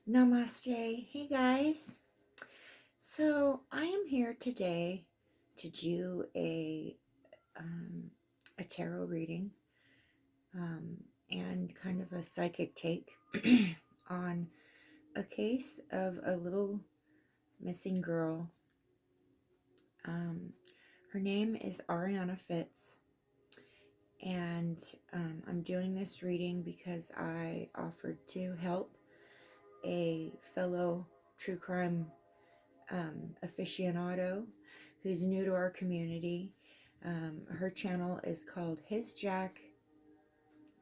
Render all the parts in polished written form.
Namaste. Hey guys. So I am here today to do a tarot reading and kind of a psychic take on a case of a little missing girl. Her name is Arianna Fitz, and I'm doing this reading because I offered to help a fellow true crime aficionado who's new to our community. Her channel is called His Jack,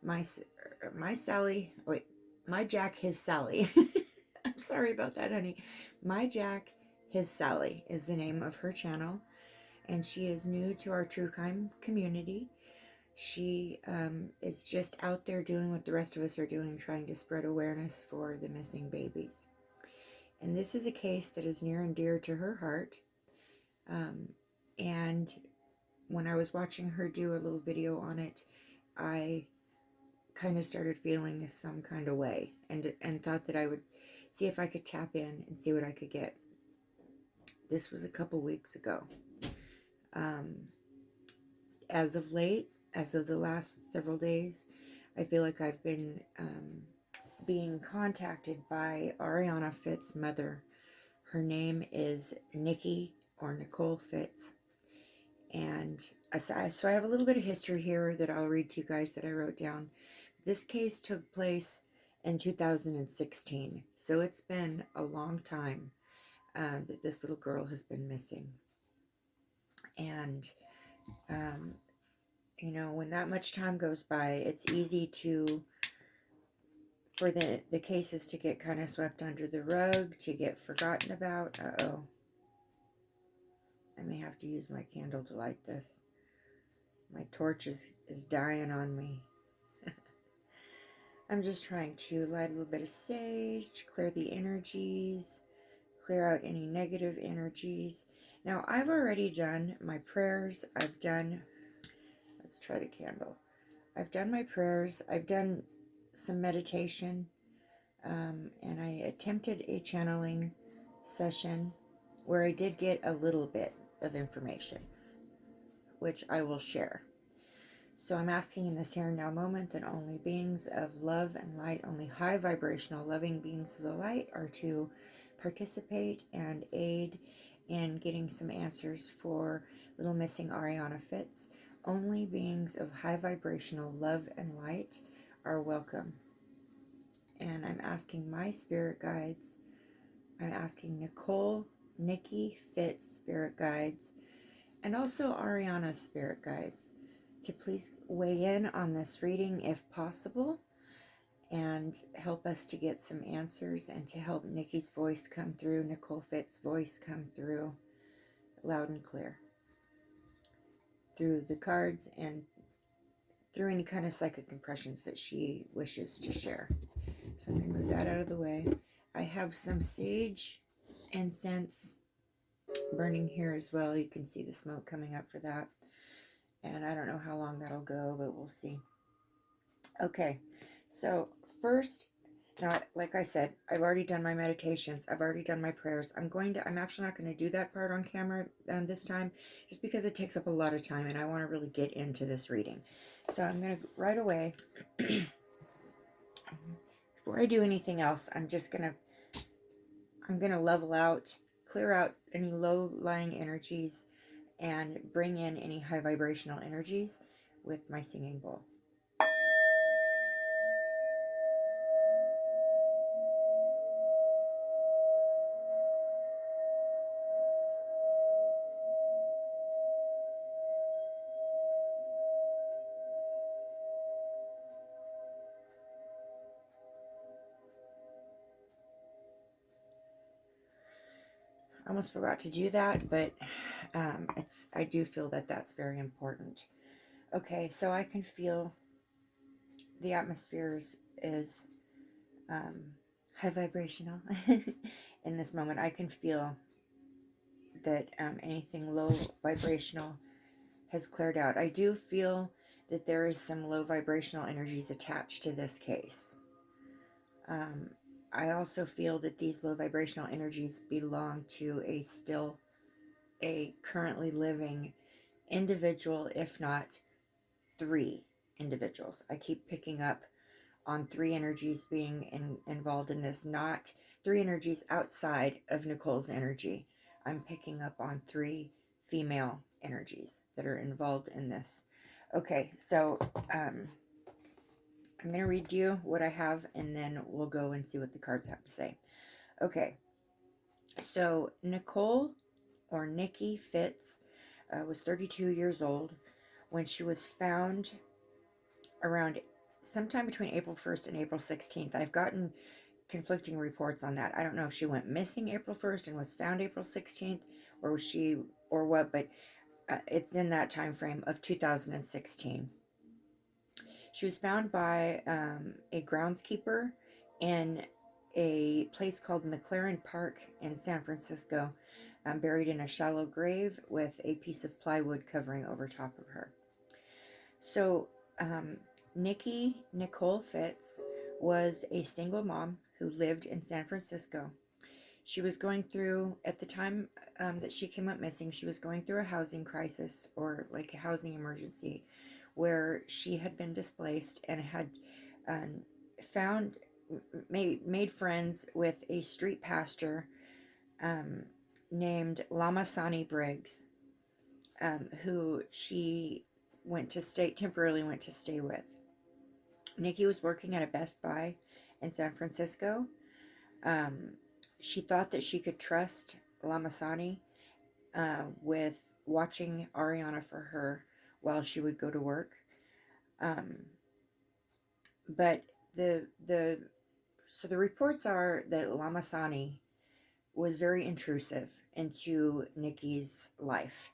My Sally. Wait, My Jack, His Sally. I'm sorry about that, honey. My Jack, His Sally is the name of her channel, and she is new to our true crime community. She is just out there doing what the rest of us are doing, trying to spread awareness for the missing babies. And this is a case that is near and dear to her heart. And when I was watching her do a little video on it, I kind of started feeling some kind of way, and thought that I would see if I could tap in and see what I could get. This was a couple weeks ago. As of late, as of the last several days, I feel like I've been being contacted by Arianna Fitz's mother. Her name is Nikki or Nicole Fitz. And so I have a little bit of history here that I'll read to you guys that I wrote down. This case took place in 2016. So it's been a long time that this little girl has been missing. And, you know, when that much time goes by, it's easy for the cases to get kind of swept under the rug, to get forgotten about. Uh-oh. I may have to use my candle to light this. My torch is dying on me. I'm just trying to light a little bit of sage, clear the energies, clear out any negative energies. Now, I've already done my prayers. Let's try the candle. I've done my prayers. I've done some meditation, and I attempted a channeling session where I did get a little bit of information, which I will share. So I'm asking in this here and now moment that only beings of love and light, only high vibrational loving beings of the light are to participate and aid in getting some answers for little missing Arianna Fitz. Only beings of high vibrational love and light are welcome. And I'm asking my spirit guides, I'm asking Nikki Fitz spirit guides, and also Arianna's spirit guides to please weigh in on this reading if possible and help us to get some answers, and to help Nikki's voice come through, Nicole Fitz's voice come through loud and clear through the cards and through any kind of psychic impressions that she wishes to share. So I'm going to move that out of the way. I have some sage incense burning here as well. You can see the smoke coming up for that. And I don't know how long that'll go, but we'll see. Okay, so first, now, like I said, I've already done my meditations. I've already done my prayers. I'm actually not going to do that part on camera this time, just because it takes up a lot of time and I want to really get into this reading. So I'm going to, right away, before I do anything else, I'm going to level out, clear out any low-lying energies, and bring in any high vibrational energies with my singing bowl. I almost forgot to do that, but I do feel that that's very important. Okay, so I can feel the atmosphere is high vibrational in this moment. I can feel that anything low vibrational has cleared out. I do feel that there is some low vibrational energies attached to this case. I also feel that these low vibrational energies belong to a currently living individual, if not three individuals. I keep picking up on three energies being involved in this, not three energies outside of Nicole's energy. I'm picking up on three female energies that are involved in this. Okay, so I'm going to read you what I have, and then we'll go and see what the cards have to say. Okay, so Nicole, or Nikki Fitz, was 32 years old when she was found around sometime between April 1st and April 16th. I've gotten conflicting reports on that. I don't know if she went missing April 1st and was found April 16th, or she, or what, but it's in that time frame of 2016. She was found by a groundskeeper in a place called McLaren Park in San Francisco, buried in a shallow grave with a piece of plywood covering over top of her. So Nikki Nicole Fitz was a single mom who lived in San Francisco. She was going through, at the time that she came up missing, she was going through a housing crisis, or like a housing emergency, where she had been displaced and had found, made friends with a street pastor named Lamasani Briggs, who she temporarily went to stay with. Nikki was working at a Best Buy in San Francisco. She thought that she could trust Lamasani with watching Arianna for her while she would go to work. But the reports are that Lamasani was very intrusive into Nikki's life.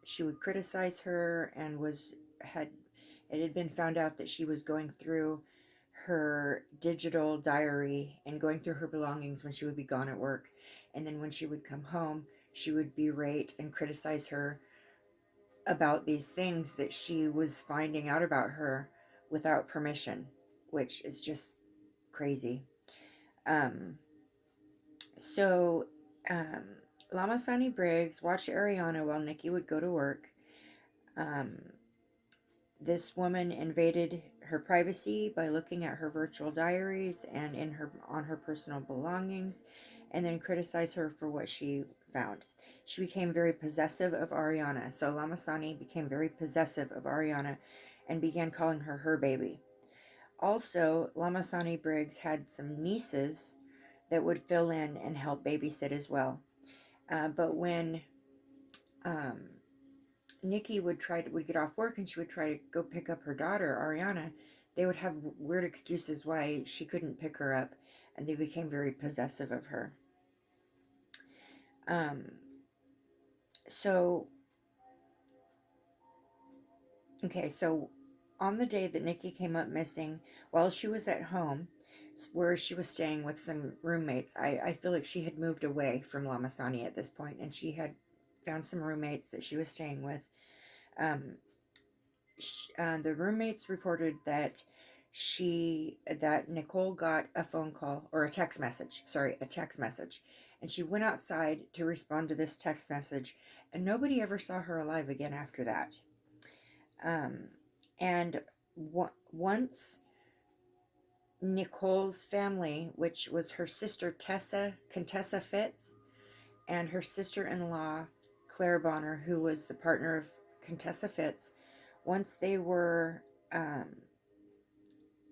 She would criticize her, and it had been found out that she was going through her digital diary and going through her belongings when she would be gone at work. And then when she would come home, she would berate and criticize her about these things that she was finding out about her without permission, which is just crazy. So Lamasani Briggs watched Arianna while Nikki would go to work. This woman invaded her privacy by looking at her virtual diaries and on her personal belongings, and then criticized her for what she found. She became very possessive of Arianna. So Lamasani became very possessive of Arianna and began calling her baby. Also, Lamasani Briggs had some nieces that would fill in and help babysit as well. But when Nikki would get off work and she would try to go pick up her daughter, Arianna, they would have weird excuses why she couldn't pick her up, and they became very possessive of her. So on the day that Nikki came up missing, while she was at home, where she was staying with some roommates, I feel like she had moved away from Lamasani at this point, and she had found some roommates that she was staying with. The roommates reported that Nicole got a phone call, or a text message, and she went outside to respond to this text message, and nobody ever saw her alive again after that. And once Nicole's family, which was her sister Contessa Fitz, and her sister-in-law Claire Bonner, who was the partner of Contessa Fitz, once they were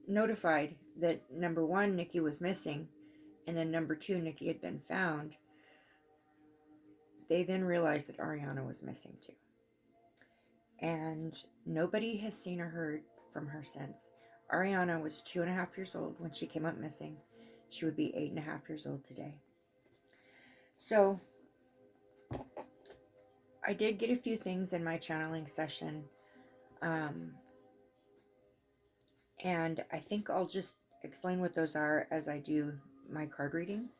notified that, number one, Nikki was missing, and then number two, Nikki had been found, they then realized that Arianna was missing too. And nobody has seen or heard from her since. Arianna was 2.5 years old when she came up missing. She would be 8.5 years old today. So I did get a few things in my channeling session. And I think I'll just explain what those are as I do my card reading.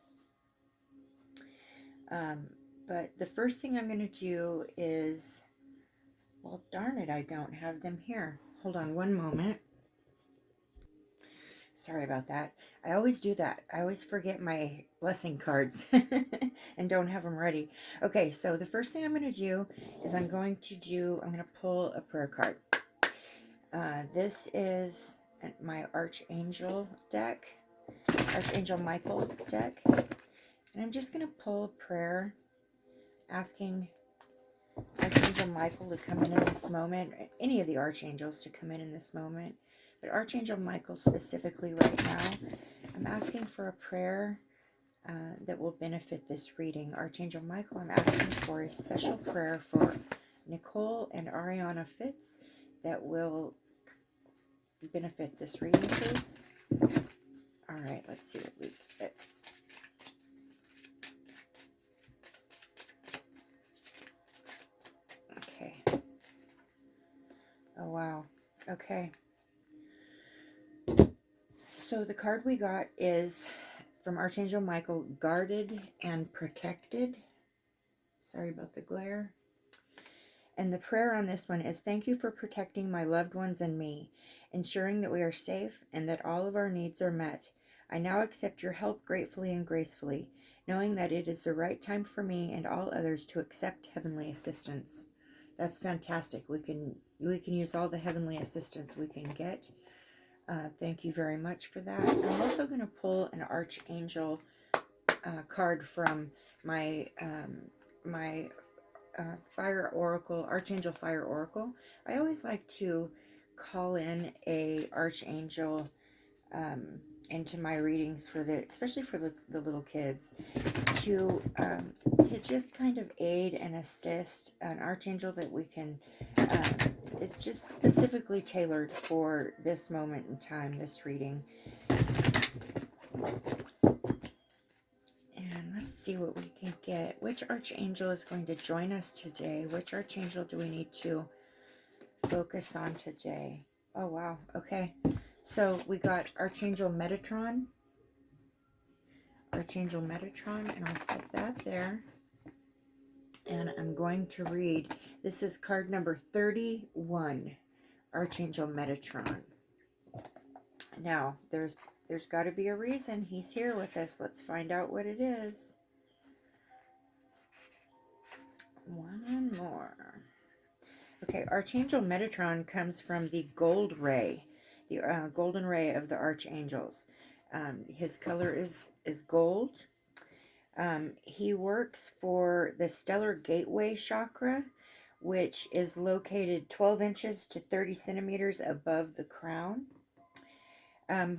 But the first thing I'm going to do is, well, darn it, I don't have them here. Hold on one moment. Sorry about that. I always do that. I always forget my blessing cards and don't have them ready. Okay, so the first thing I'm going to do is I'm going to pull a prayer card. This is my Archangel deck, Archangel Michael deck. And I'm just going to pull a prayer asking Archangel Michael to come in this moment, any of the archangels to come in this moment, but Archangel Michael specifically right now, I'm asking for a prayer that will benefit this reading. Archangel Michael, I'm asking for a special prayer for Nicole and Arianna Fitz that will benefit this reading, please. All right, let's see what we get. Okay. Oh, wow. Okay. So the card we got is from Archangel Michael, guarded and protected. Sorry about the glare. And the prayer on this one is, thank you for protecting my loved ones and me, ensuring that we are safe and that all of our needs are met. I now accept your help gratefully and gracefully, knowing that it is the right time for me and all others to accept heavenly assistance. That's fantastic. We can use all the heavenly assistance we can get. Thank you very much for that. I'm also going to pull an Archangel card from my Fire Oracle, Archangel Fire Oracle. I always like to call in a Archangel into my readings for especially for the little kids, to just kind of aid and assist, an Archangel that we can, it's just specifically tailored for this moment in time, this reading. Let's see what we can get. Which Archangel is going to join us today? Which Archangel do we need to focus on today? Oh, wow. Okay. So we got Archangel Metatron. Archangel Metatron, and I'll set that there. And I'm going to read. This is card number 31, Archangel Metatron. Now, there's got to be a reason he's here with us. Let's find out what it is. One more. Okay, Archangel Metatron comes from the gold ray, the golden ray of the archangels. His color is gold. He works for the stellar gateway chakra, which is located 12 inches to 30 centimeters above the crown.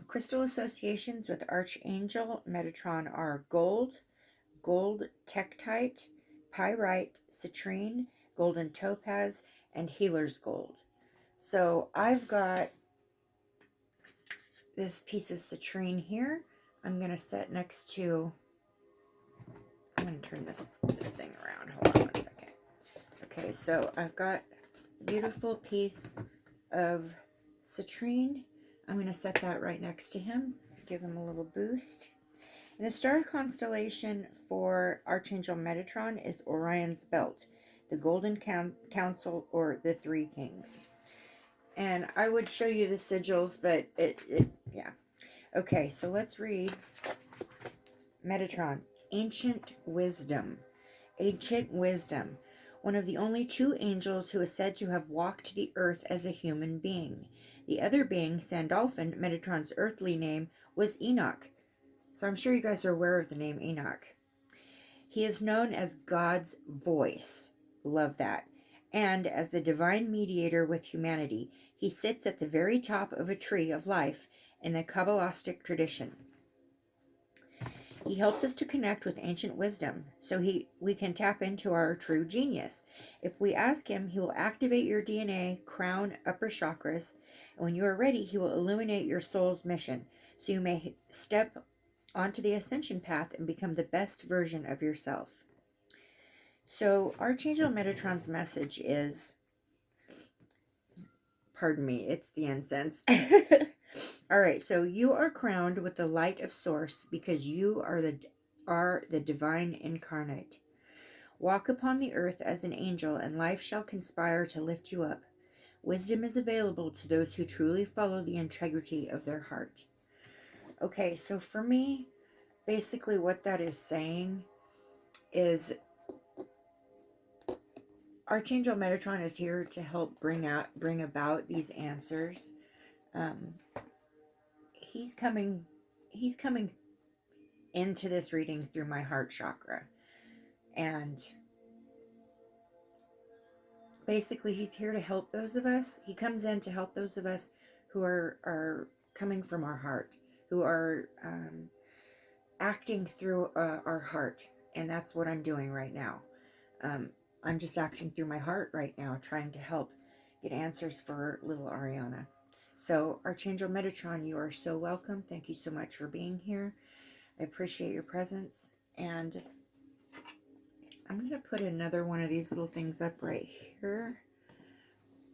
Crystal associations with Archangel Metatron are gold, gold tektite, pyrite, citrine, golden topaz, and healer's gold. So I've got this piece of citrine here. I'm going to set next to, I'm going to turn this thing around. Hold on one second. Okay, so I've got a beautiful piece of citrine. I'm going to set that right next to him, give him a little boost. And the star constellation for Archangel Metatron is Orion's Belt, the Golden Council, or the Three Kings. And I would show you the sigils, but yeah. Okay, so let's read Metatron. Ancient Wisdom. Ancient Wisdom. One of the only two angels who is said to have walked the earth as a human being. The other being, Sandalphon, Metatron's earthly name, was Enoch. So I'm sure you guys are aware of the name Enoch. He is known as God's voice. Love that. And as the divine mediator with humanity, he sits at the very top of a tree of life in the Kabbalistic tradition. He helps us to connect with ancient wisdom so we can tap into our true genius. If we ask him, he will activate your DNA, crown, upper chakras, and when you are ready, he will illuminate your soul's mission so you may step onto the ascension path and become the best version of yourself. So Archangel Metatron's message is, pardon me, it's the incense. All right, so you are crowned with the light of source because you are the divine incarnate. Walk upon the earth as an angel, and life shall conspire to lift you up. Wisdom is available to those who truly follow the integrity of their heart. Okay, so for me, basically what that is saying is Archangel Metatron is here to help bring about these answers. Um, he's coming into this reading through my heart chakra, and basically he's here to help those of us. He comes in to help those of us who are coming from our heart, who are acting through our heart, and that's what I'm doing right now. I'm just acting through my heart right now, trying to help get answers for little Arianna. So, Archangel Metatron, you are so welcome. Thank you so much for being here. I appreciate your presence. And I'm going to put another one of these little things up right here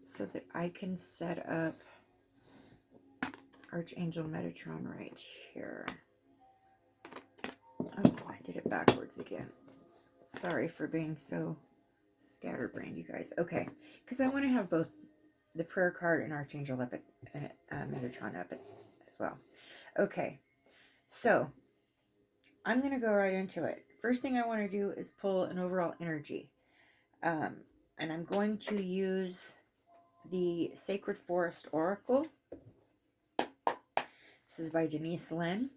so that I can set up Archangel Metatron right here. Oh, I did it backwards again. Sorry for being so scatterbrained, you guys. Okay, because I want to have both the prayer card and Archangel up at Metatron up as well. Okay, so I'm going to go right into it. First thing I want to do is pull an overall energy. And I'm going to use the Sacred Forest Oracle. This is by Denise Lynn.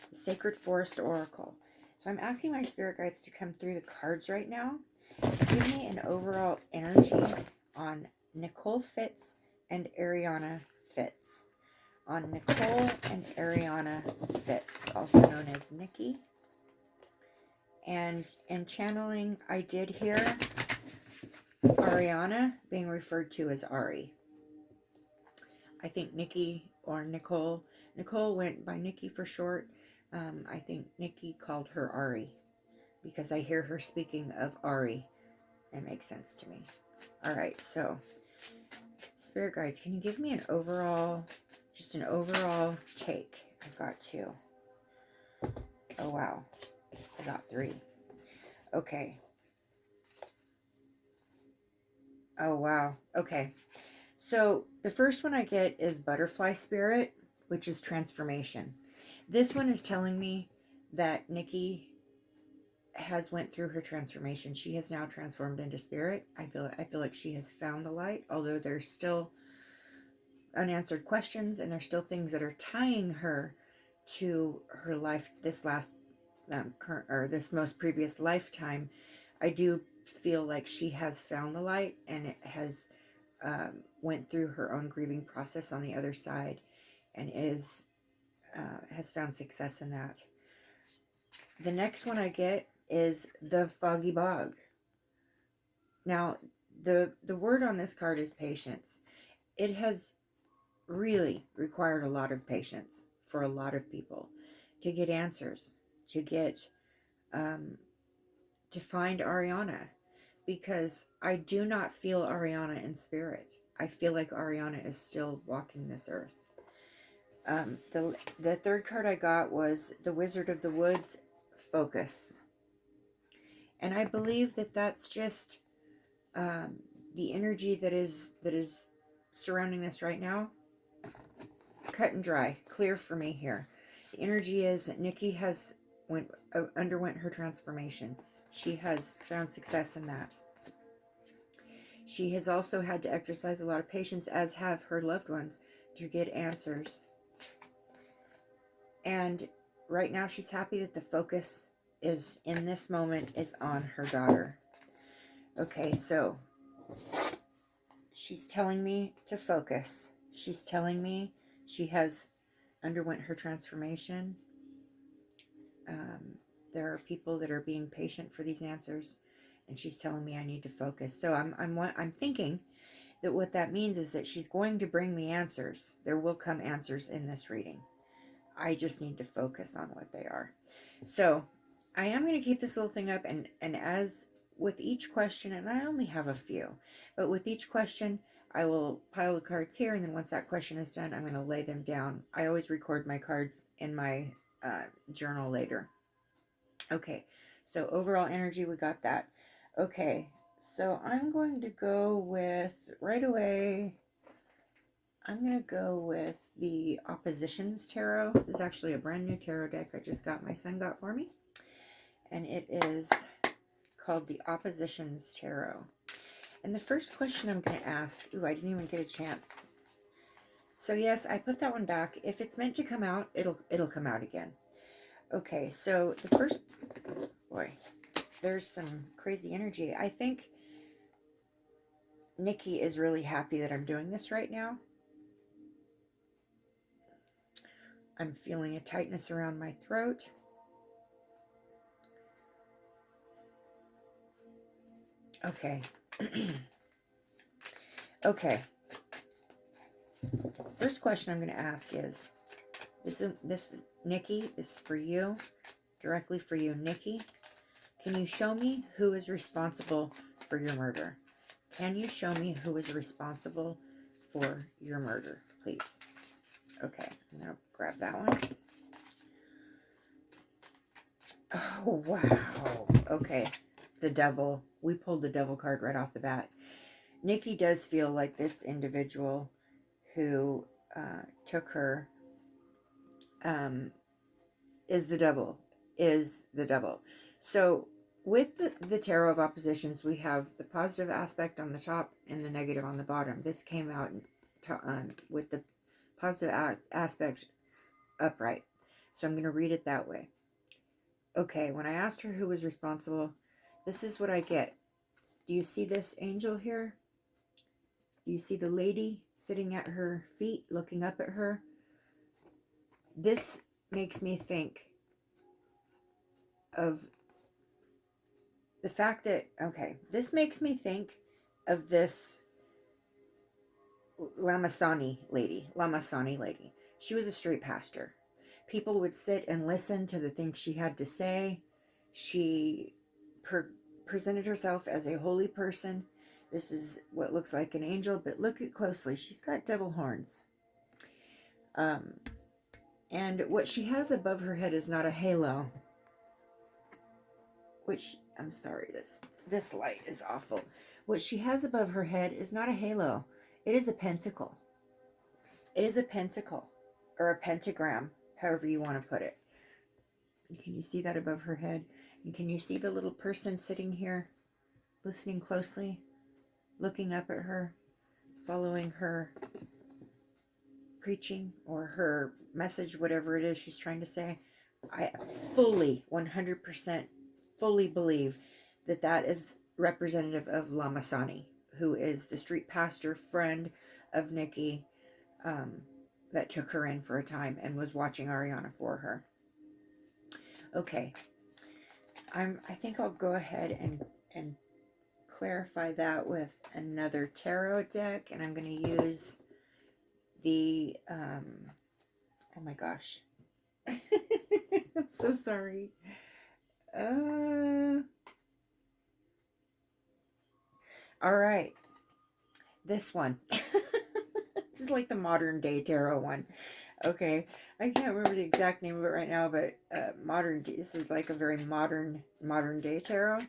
The Sacred Forest Oracle. So I'm asking my spirit guides to come through the cards right now. Give me an overall energy on Nicole Fitz and Arianna Fitz. On Nicole and Arianna Fitz, also known as Nikki. And in channeling, I did hear Arianna being referred to as Ari. I think Nikki or Nicole went by Nikki for short. I think Nikki called her Ari because I hear her speaking of Ari. It makes sense to me. All right, so spirit guides, can you give me an overall, just an overall take? I've got 2. Oh, wow. I got 3. Okay. Oh, wow. Okay. So the first one I get is Butterfly Spirit, which is transformation. This one is telling me that Nikki has went through her transformation. She has now transformed into spirit. I feel like she has found the light, although there's still unanswered questions and there's still things that are tying her to her life, this last current, or this most previous lifetime. I do feel like she has found the light, and it has went through her own grieving process on the other side, and has found success in that. The next one I get is the Foggy Bog. Now, the word on this card is patience. It has really required a lot of patience for a lot of people to get answers, to get to find Arianna, because I do not feel Arianna in spirit. I feel like Arianna is still walking this earth. The third card I got was the Wizard of the Woods, Focus. And I believe that that's just the energy that is surrounding this right now. Cut and dry, clear for me here. The energy is that Nikki has underwent her transformation. She has found success in that. She has also had to exercise a lot of patience, as have her loved ones, to get answers. And right now she's happy that the focus is, in this moment, is on her daughter. Okay, so she's telling me to focus. She's telling me she has underwent her transformation. There are people that are being patient for these answers, and she's telling me I need to focus. So I'm thinking that what that means is that she's going to bring me answers. There will come answers in this reading. I just need to focus on what they are. So I am going to keep this little thing up, and as with each question, and I only have a few, but with each question, I will pile the cards here, and then once that question is done, I'm going to lay them down. I always record my cards in my journal later. Okay, so overall energy, we got that. Okay, so I'm going to go with, right away, I'm going to go with the Oppositions Tarot. This is actually a brand new tarot deck I just got. My son got for me. And it is called the Oppositions Tarot. And the first question I'm going to ask... Ooh, I didn't even get a chance. So yes, I put that one back. If it's meant to come out, it'll come out again. Okay, so the first... Boy, there's some crazy energy. I think Nikki is really happy that I'm doing this right now. I'm feeling a tightness around my throat. Okay. Okay. First question I'm going to ask is, this is Nikki, this is for you, directly for you, Nikki. Can you show me who is responsible for your murder? Can you show me who is responsible for your murder, please? Okay, I'm going to grab that one. Oh, wow. Okay, the devil. We pulled the devil card right off the bat. Nikki does feel like this individual who took her is the devil. So with the Tarot of Oppositions, we have the positive aspect on the top and the negative on the bottom. This came out with the positive aspect upright. So I'm going to read it that way. Okay, when I asked her who was responsible, this is what I get. Do you see this angel here? Do you see the lady sitting at her feet, looking up at her? This makes me think of the fact that, okay, this makes me think of this Lamasani lady. She was a street pastor. People would sit and listen to the things she had to say. She presented herself as a holy person. This is what looks like an angel, but look it closely. She's got devil horns. And what she has above her head is not a halo. Which, I'm sorry, this light is awful. What she has above her head is not a halo. It is a pentacle. It is a pentacle. Or a pentagram, however you want to put it. Can you see that above her head? And can you see the little person sitting here, listening closely, looking up at her, following her preaching or her message, whatever it is she's trying to say? I fully, 100% fully believe that that is representative of Lamasani, who is the street pastor friend of Nikki, that took her in for a time and was watching Arianna for her. Okay, I think I'll go ahead and clarify that with another tarot deck, and I'm going to use the oh my gosh, I'm so sorry. All right, this one. This is like the modern day tarot one. Okay, I can't remember the exact name of it right now, but this is like a very modern day tarot.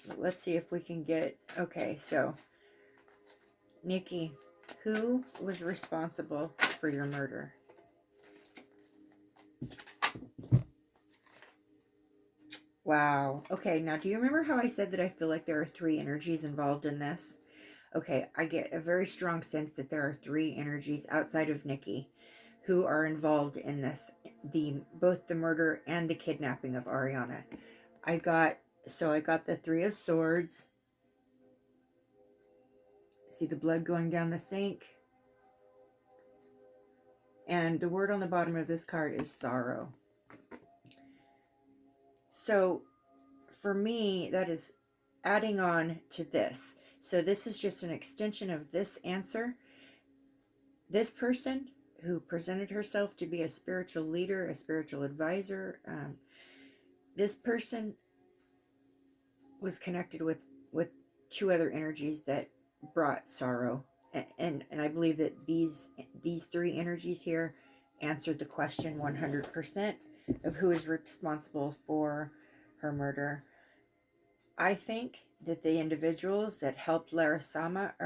But let's see if we can get... Okay, so Nikki, who was responsible for your murder? Wow. Okay, now do you remember how I said that I feel like there are 3 energies involved in this? Okay, I get a very strong sense that there are 3 energies outside of Nikki who are involved in this, both the murder and the kidnapping of Arianna. I got the 3 of Swords. See the blood going down the sink. And the word on the bottom of this card is sorrow. So for me, that is adding on to this. So this is just an extension of this answer. This person who presented herself to be a spiritual leader, a spiritual advisor, this person was connected with 2 other energies that brought sorrow. And I believe that these 3 energies here answered the question 100% of who is responsible for her murder. I think that the individuals that helped Lamasani,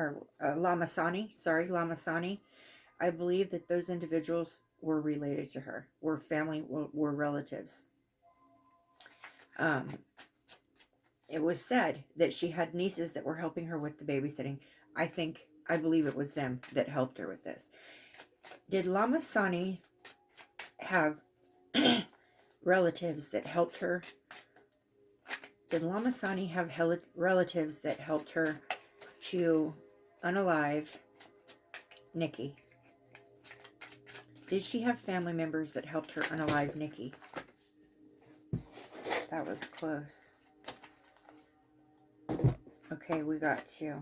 I believe that those individuals were related to her, were family, were relatives. It was said that she had nieces that were helping her with the babysitting. I believe it was them that helped her with this. Did Lama Sani have relatives that helped her? Did Lama Sani have relatives that helped her to unalive Nikki? Did she have family members that helped her unalive Nikki? That was close. Okay, we got 2.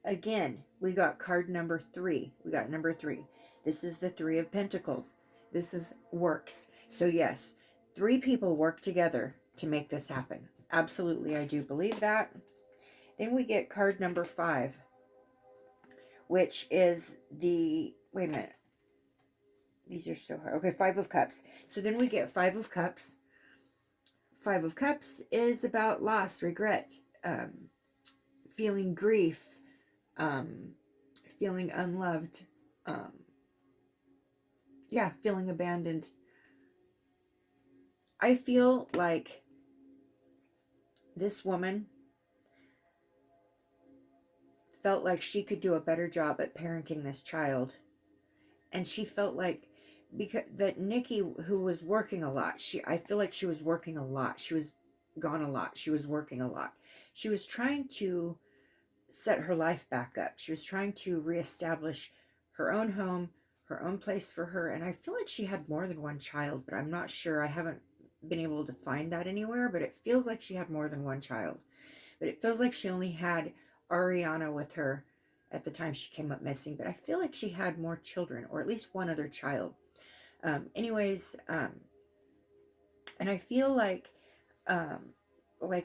Again, we got card number 3. We got number 3. This is the 3 of Pentacles. This is works. So yes, 3 people work together to make this happen. Absolutely, I do believe that. Then we get card number 5, which is the, wait a minute. These are so hard. Okay, 5 of Cups. So then we get 5 of Cups. 5 of Cups is about loss, regret, feeling grief, feeling unloved, yeah, feeling abandoned. I feel like this woman felt like she could do a better job at parenting this child. And she felt like, because that Nikki, who was working a lot, I feel like she was working a lot. She was gone a lot. She was working a lot. She was trying to set her life back up. She was trying to reestablish her own home, her own place for her. And I feel like she had more than one child, but I'm not sure. I haven't been able to find that anywhere, but it feels like she had more than one child. But it feels like she only had Arianna with her at the time she came up missing. But I feel like she had more children, or at least one other child. Anyways, and I feel like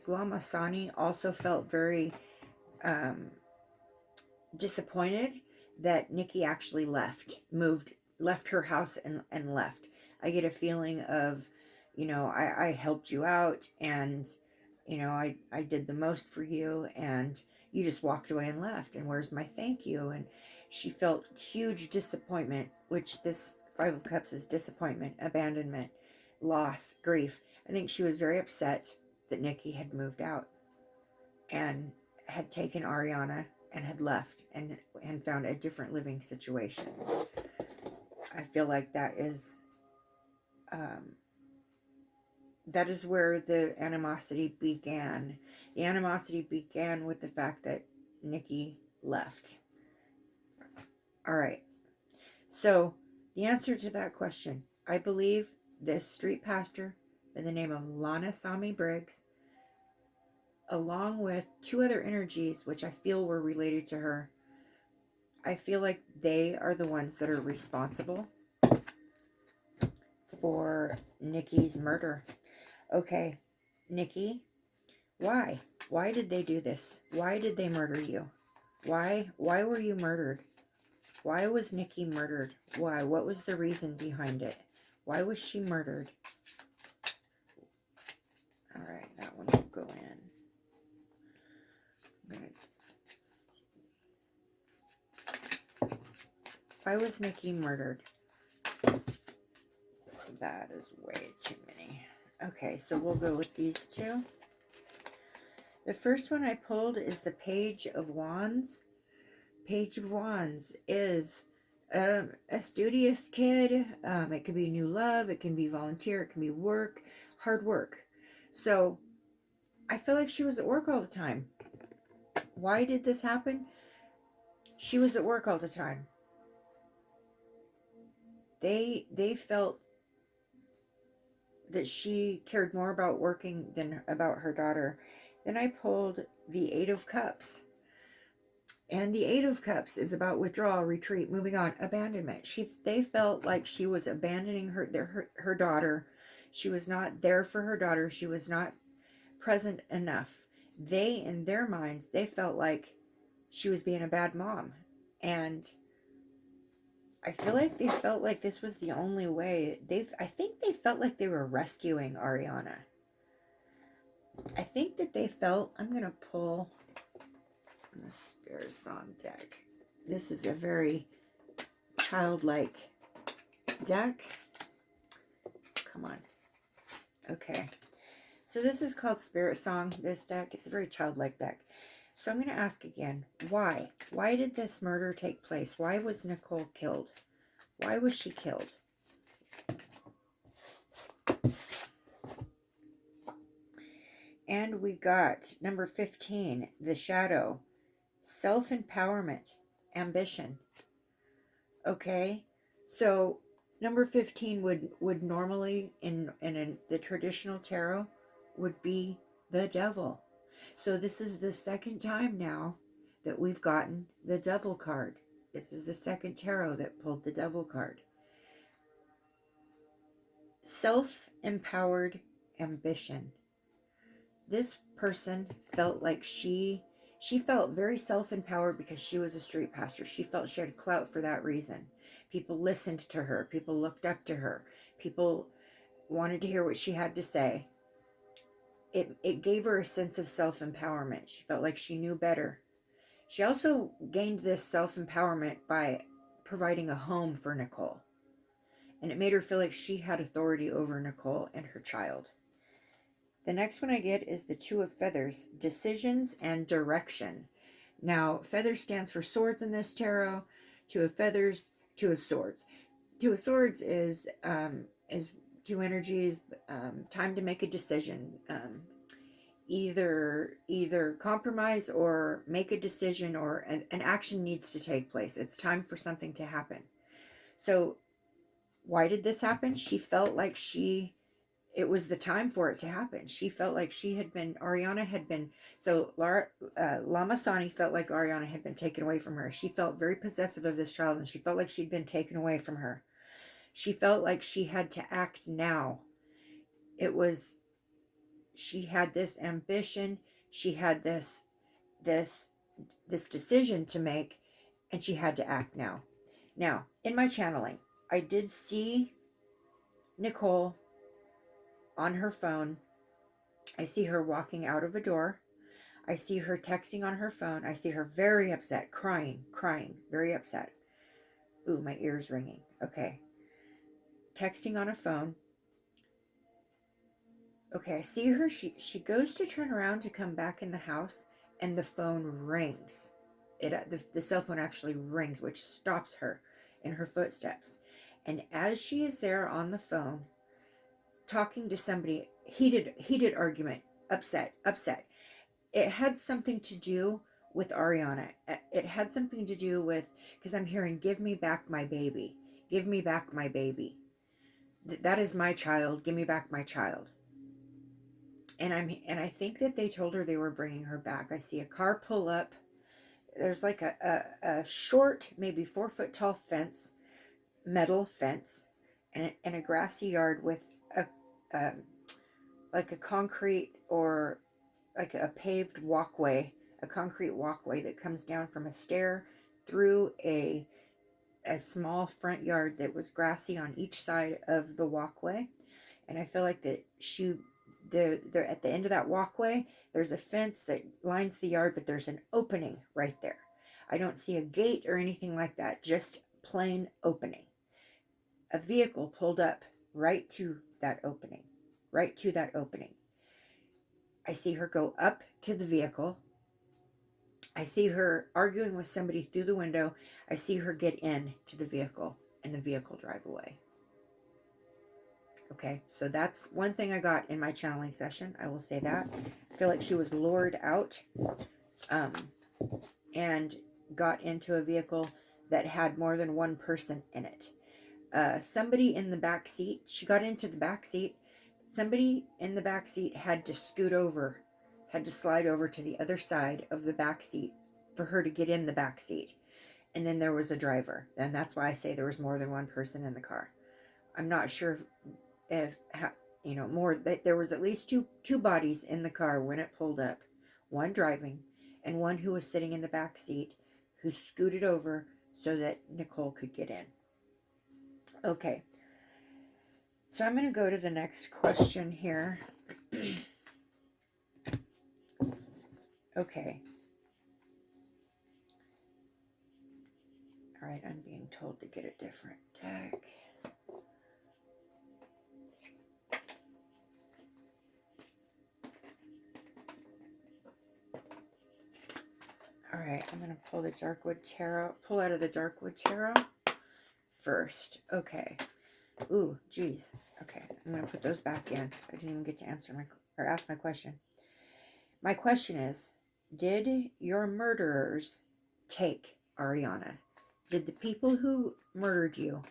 Lama Sani also felt very disappointed that Nikki actually left her house and left. I get a feeling of, you know, I helped you out, and, you know, I did the most for you, and you just walked away and left, and where's my thank you? And she felt huge disappointment, which this 5 of Cups is disappointment, abandonment, loss, grief. I think she was very upset that Nikki had moved out and had taken Arianna and had left and found a different living situation. I feel like that is where the animosity began. The animosity began with the fact that Nikki left. All right. So the answer to that question, I believe this street pastor by the name of Lana Sami Briggs, along with 2 other energies which I feel were related to her, I feel like they are the ones that are responsible for Nikki's murder. Okay, Nikki, why? Why did they do this? Why did they murder you? Why were you murdered? Why was Nikki murdered? Why? What was the reason behind it? Why was she murdered? All right, that one will go in. Why was Nikki murdered? That is way too many. Okay, so we'll go with these 2. The first one I pulled is the Page of Wands. Page of Wands is a studious kid. It could be new love. It can be volunteer. It can be work. Hard work. So I feel like she was at work all the time. Why did this happen? She was at work all the time. They felt that she cared more about working than about her daughter. Then I pulled the 8 of Cups. And the 8 of Cups is about withdrawal, retreat, moving on, abandonment. They felt like she was abandoning her daughter. She was not there for her daughter. She was not present enough. They, in their minds, they felt like she was being a bad mom. And I feel like they felt like this was the only way. I think they felt like they were rescuing Arianna. I think that they felt, I'm going to pull the Spirit Song deck. This is a very childlike deck. Come on. Okay. So this is called Spirit Song, this deck. It's a very childlike deck. So I'm going to ask again, why? Why did this murder take place? Why was Nicole killed? Why was she killed? And we got number 15, the shadow, self-empowerment, ambition. Okay, so number 15 would normally in the traditional tarot would be the devil. So this is the second time now that we've gotten the devil card. This is the second tarot that pulled the devil card. Self-empowered ambition. This person felt like she felt very self-empowered because she was a street pastor. She felt she had clout for that reason. People listened to her. People looked up to her. People wanted to hear what she had to say. It gave her a sense of self-empowerment. She felt like she knew better. She also gained this self-empowerment by providing a home for Nicole. And it made her feel like she had authority over Nicole and her child. The next one I get is the Two of Feathers, decisions and direction. Now, feathers stands for swords in this tarot. Two of Feathers, Two of Swords. Two of Swords is two energies, time to make a decision. Either compromise or make a decision, or an action needs to take place. It's time for something to happen. So why did this happen? She felt like it was the time for it to happen. She felt like Arianna had been, Lama Sani felt like Arianna had been taken away from her. She felt very possessive of this child, and she felt like she'd been taken away from her. She felt like she had to act now. She had this ambition, she had this decision to make, and she had to act now. Now, in my channeling, I did see Nicole on her phone. I see her walking out of a door. I see her texting on her phone. I see her very upset, crying, very upset. Ooh, my ear's ringing. Okay. Texting on a phone. Okay, I see her. She goes to turn around to come back in the house, and the phone rings. The cell phone actually rings, which stops her in her footsteps. And as she is there on the phone, talking to somebody, heated argument, upset. It had something to do with Arianna. It had something to do with, because I'm hearing, give me back my baby. Give me back my baby. That is my child. Give me back my child. And I think that they told her they were bringing her back. I see a car pull up. There's like a short, maybe 4-foot tall fence, metal fence, and a grassy yard with like a concrete or like a paved walkway, a concrete walkway that comes down from a stair through a small front yard that was grassy on each side of the walkway. And I feel like that they're at the end of that walkway, there's a fence that lines the yard, but there's an opening right there. I don't see a gate or anything like that, just plain opening. A vehicle pulled up right to that opening. I see her go up to the vehicle. I see her arguing with somebody through the window. I see her get in to the vehicle, and the vehicle drive away. Okay, so that's one thing I got in my channeling session. I will say that. I feel like she was lured out and got into a vehicle that had more than one person in it. Somebody in the back seat, she got into the back seat. Somebody in the back seat had to slide over to the other side of the back seat for her to get in the back seat. And then there was a driver. And that's why I say there was more than one person in the car. I'm not sure if there was at least two bodies in the car when it pulled up. One driving and one who was sitting in the back seat, who scooted over so that Nicole could get in. Okay. So I'm going to go to the next question here. Okay. All right, I'm being told to get a different deck. All right, I'm going to pull the Darkwood Tarot, pull out of the Darkwood Tarot first. Okay. Ooh, geez. Okay, I'm going to put those back in. I didn't even get to answer or ask my question. My question is, did your murderers take Arianna? Did the people who murdered you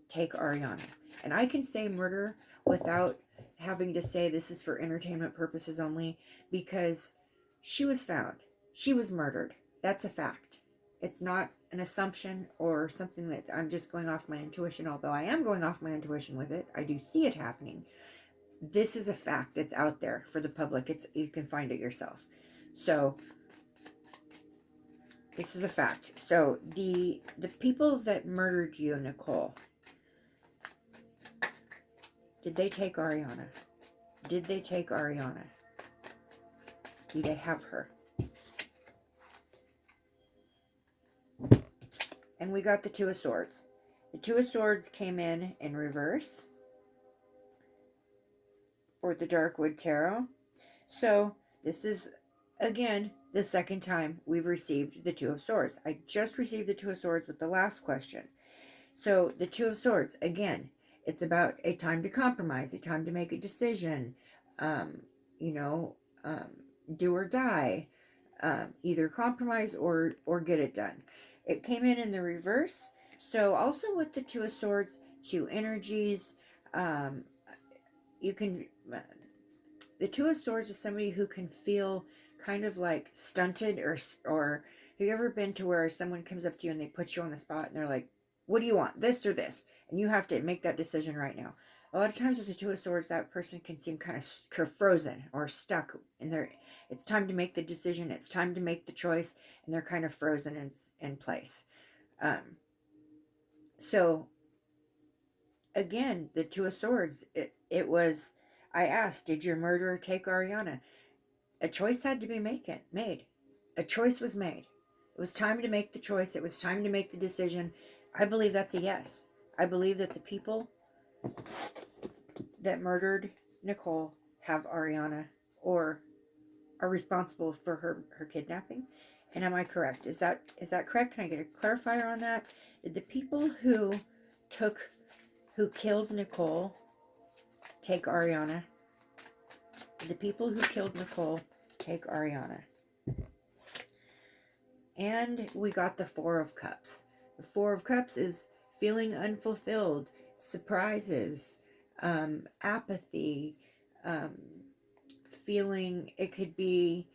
take Arianna? And I can say murder without having to say this is for entertainment purposes only, because she was found. She was murdered. That's a fact. It's not an assumption or something that I'm just going off my intuition, although I am going off my intuition with it. I do see it happening. This is a fact that's out there for the public. You can find it yourself. So this is a fact. So the people that murdered you, Nicole, did they take Arianna? Did they take Arianna? Do they have her? And we got the Two of Swords. The Two of Swords came in reverse for the Darkwood Tarot. So this is, again, the second time we've received the Two of Swords. I just received the Two of Swords with the last question. So the Two of Swords, again, it's about a time to compromise, a time to make a decision, do or die, either compromise or get it done. It came in the reverse. So also with the Two of Swords, two energies, you can, the Two of Swords is somebody who can feel kind of like stunted, or have you ever been to where someone comes up to you and they put you on the spot and they're like, what do you want, this or this? And you have to make that decision right now. A lot of times with the Two of Swords, that person can seem kind of frozen or stuck in their, it's time to make the decision, it's time to make the choice, and they're kind of frozen in place. So again, the Two of Swords, it was, I asked, did your murderer take Arianna? A choice had to be made. A choice was made. It was time to make the choice. It was time to make the decision. I believe that's a yes. I believe that the people that murdered Nicole have Arianna, or are responsible for her kidnapping. And am I correct? Is that correct? Can I get a clarifier on that? Did the people who killed Nicole take Arianna? Did the people who killed Nicole take Arianna? And we got the Four of Cups. The Four of Cups is feeling unfulfilled, surprises, apathy, feeling, it could be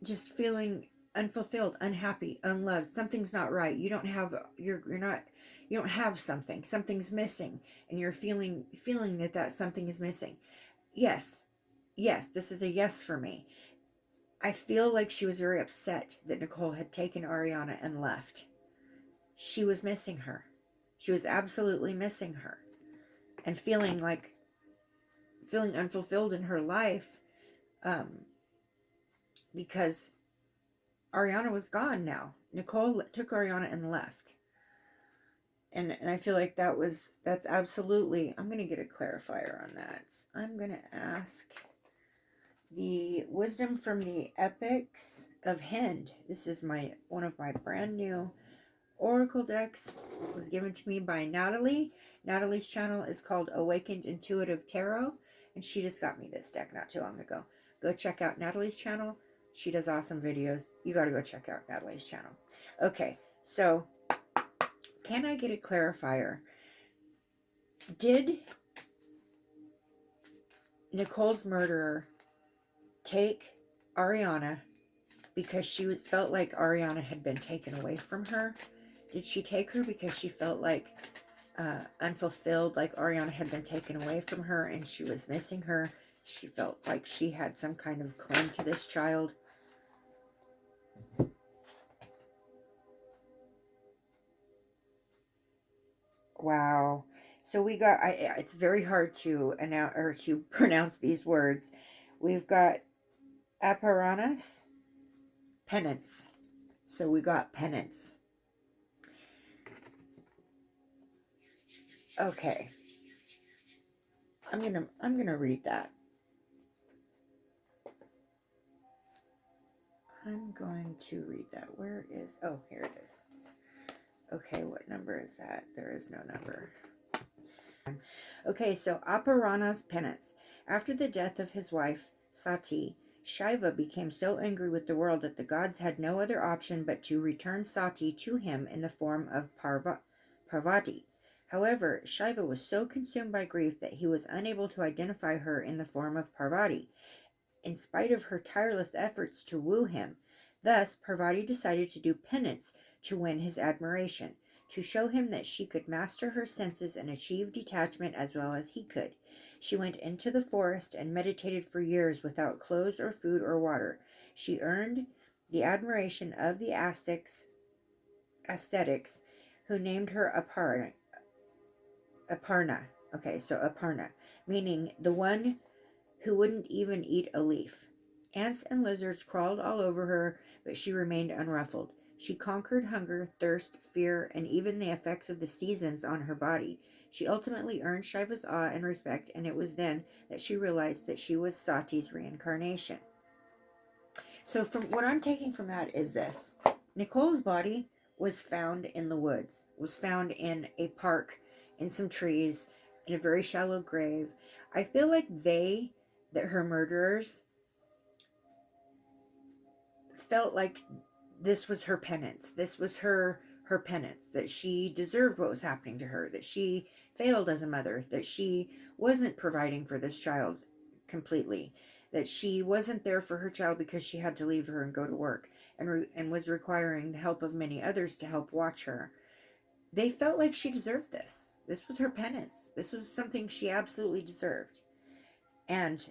just feeling unfulfilled, unhappy, unloved. Something's not right. You don't have, you don't have something. Something's missing, and you're feeling that something is missing. Yes, this is a yes for me. I feel like she was very upset that Nicole had taken Arianna and left. She was missing her. She was absolutely missing her. And feeling unfulfilled in her life, because Arianna was gone now. Nicole took Arianna and left. And I feel like that's absolutely, I'm going to get a clarifier on that. I'm going to ask the wisdom from the epics of Hind. This is one of my brand new oracle decks. It was given to me by Natalie. Natalie's channel is called Awakened Intuitive Tarot, and she just got me this deck not too long ago. Go check out Natalie's channel. She does awesome videos. You got to go check out Natalie's channel. Okay, so can I get a clarifier? Did Nicole's murderer take Arianna because she felt like Arianna had been taken away from her? Did she take her because she felt like unfulfilled, like Arianna had been taken away from her and she was missing her? She felt like she had some kind of claim to this child. Wow. So we got, it's very hard to announce or to pronounce these words. We've got Apparatus, penance. So we got penance. Okay. I'm gonna read that. I'm going to read that. Where is, oh, here it is. Okay, what number is that? There is no number. Okay, so Aparana's penance. After the death of his wife, Sati, Shiva became so angry with the world that the gods had no other option but to return Sati to him in the form of Parvati. However, Shiva was so consumed by grief that he was unable to identify her in the form of Parvati, in spite of her tireless efforts to woo him. Thus, Parvati decided to do penance to win his admiration, to show him that she could master her senses and achieve detachment as well as he could. She went into the forest and meditated for years without clothes or food or water. She earned the admiration of the ascetics, who named her Aparna. Okay, so Aparna, meaning the one who wouldn't even eat a leaf. Ants and lizards crawled all over her, but she remained unruffled. She conquered hunger, thirst, fear, and even the effects of the seasons on her body. She ultimately earned Shiva's awe and respect, and it was then that she realized that she was Sati's reincarnation. So from what I'm taking from that is this. Nicole's body was found in the woods, was found in a park, in some trees, in a very shallow grave. I feel like that her murderers, felt like this was her penance. This was her penance, that she deserved what was happening to her, that she failed as a mother, that she wasn't providing for this child completely, that she wasn't there for her child because she had to leave her and go to work, and was requiring the help of many others to help watch her. They felt like she deserved this. This was her penance. This was something she absolutely deserved. And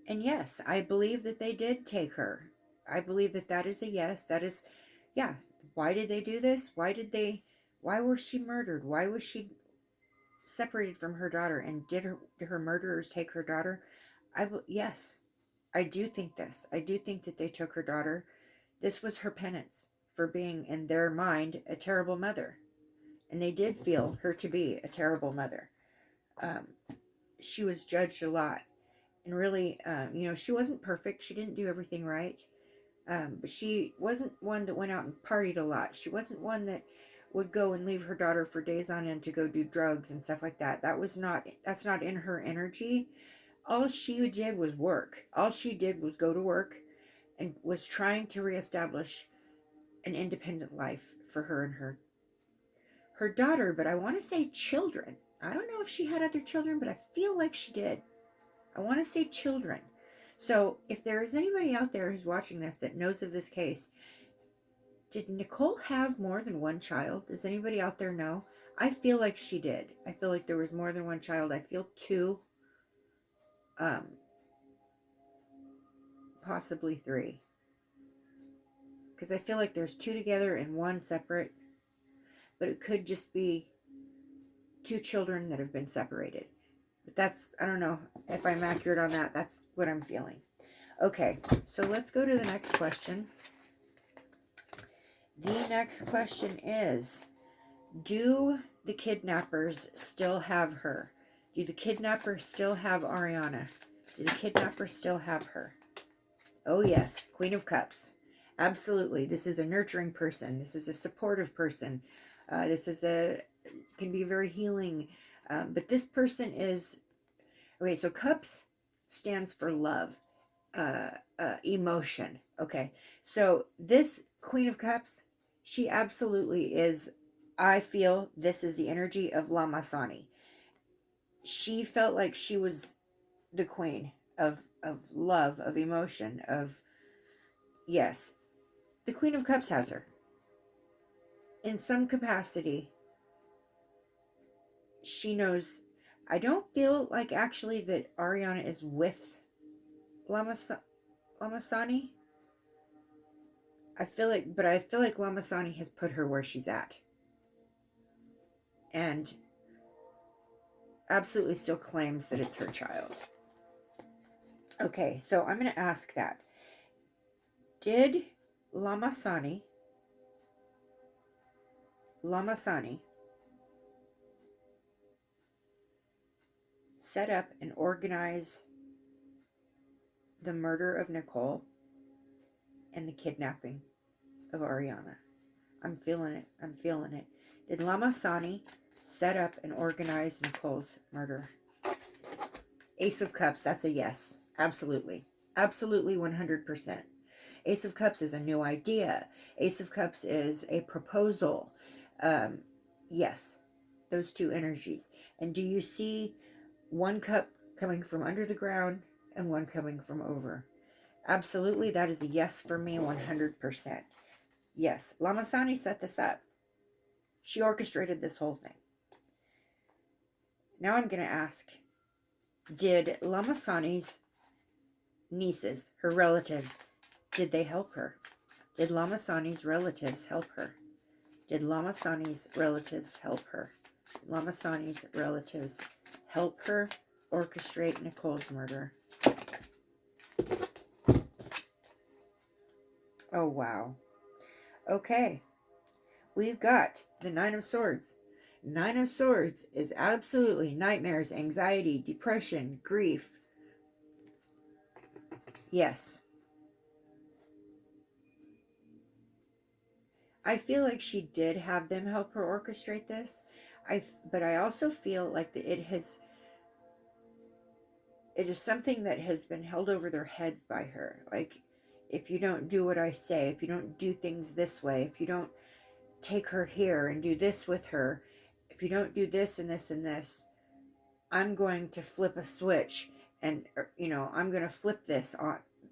yes, I believe that they did take her. I believe that that is a yes. That is, yeah. Why did they do this? Why was she murdered? Why was she separated from her daughter? And did her murderers take her daughter? Yes, I do think this. I do think that they took her daughter. This was her penance for being, in their mind, a terrible mother. And they did feel her to be a terrible mother. She was judged a lot. And really, she wasn't perfect. She didn't do everything right. But she wasn't one that went out and partied a lot. She wasn't one that would go and leave her daughter for days on end to go do drugs and stuff like that. That's not in her energy. All she did was work. All she did was go to work and was trying to reestablish an independent life for her and her daughter, but I want to say children. I don't know if she had other children, but I feel like she did. I want to say children. So if there is anybody out there who's watching this that knows of this case, did Nicole have more than one child? Does anybody out there know? I feel like she did. I feel like there was more than one child. I feel two, possibly three. Because I feel like there's two together and one separate. But it could just be two children that have been separated. But that's, I don't know if I'm accurate on that. That's what I'm feeling. Okay, so let's go to the next question. The next question is, do the kidnappers still have her? Do the kidnappers still have Arianna? Do the kidnappers still have her? Oh yes, Queen of Cups. Absolutely. This is a nurturing person. This is a supportive person. Can be very healing. But this person is, okay, so Cups stands for love, emotion. Okay, so this Queen of Cups, she absolutely is, I feel this is the energy of Lamasani. She felt like she was the queen of love, of emotion, of, yes, the Queen of Cups has her. In some capacity, she knows. I don't feel like actually that Arianna is with Lamasani. I feel like Lamasani has put her where she's at. And absolutely still claims that it's her child. Okay, so I'm going to ask that. Did Lamasani set up and organize the murder of Nicole and the kidnapping of Arianna. I'm feeling it. I'm feeling it. Did Lamasani set up and organize Nicole's murder? Ace of Cups, that's a yes. Absolutely. Absolutely 100%. Ace of Cups is a new idea. Ace of Cups is a proposal. Yes, those two energies. And do you see one cup coming from under the ground and one coming from over? Absolutely, that is a yes for me, 100%. Yes, Lamasani set this up. She orchestrated this whole thing. Now I'm going to ask, did Lamasani's nieces, her relatives, did they help her? Did Lamasani's relatives help her? Did Lamasani's relatives help her? Did Lamasani's relatives help her orchestrate Nicole's murder? Oh, wow. Okay. We've got the Nine of Swords. Nine of Swords is absolutely nightmares, anxiety, depression, grief. Yes. I feel like she did have them help her orchestrate this. But I also feel like it is something that has been held over their heads by her. Like, if you don't do what I say, if you don't do things this way, if you don't take her here and do this with her, if you don't do this and this and this, I'm going to flip a switch and, I'm going to flip this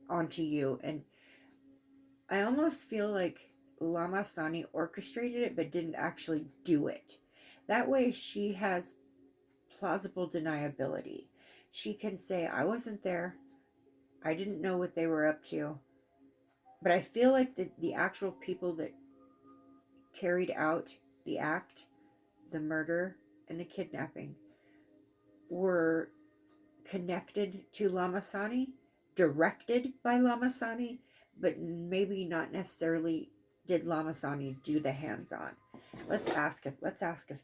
onto you. And I almost feel like Lamasani orchestrated it but didn't actually do it. That way she has plausible deniability. She can say, I wasn't there. I didn't know what they were up to. But I feel like the actual people that carried out the act, the murder, and the kidnapping were connected to Lamasani, directed by Lamasani, but maybe not necessarily did Lamasani do the hands-on. Let's ask if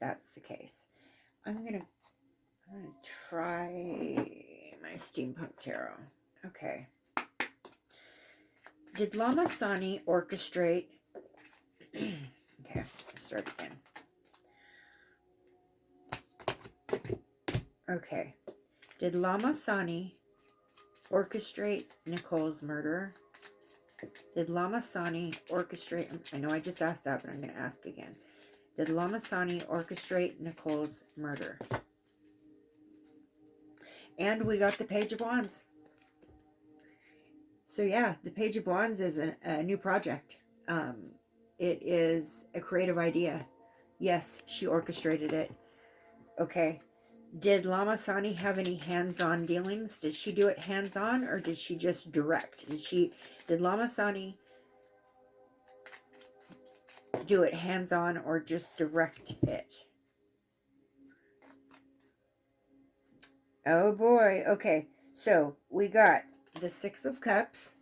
that's the case. I'm gonna try my steampunk tarot. Okay. Did Lamasani orchestrate? Okay, let's start again. Okay. Did Lamasani orchestrate Nicole's murder? Did Lamasani orchestrate... I know I just asked that, but I'm going to ask again. Did Lamasani orchestrate Nicole's murder? And we got the Page of Wands. So yeah, the Page of Wands is a new project. It is a creative idea. Yes, she orchestrated it. Okay. Did Lamasani have any hands-on dealings? Did she do it hands-on or did she just direct? Did Lamasani do it hands-on or just direct it? Oh boy. Okay. So we got the Six of Cups.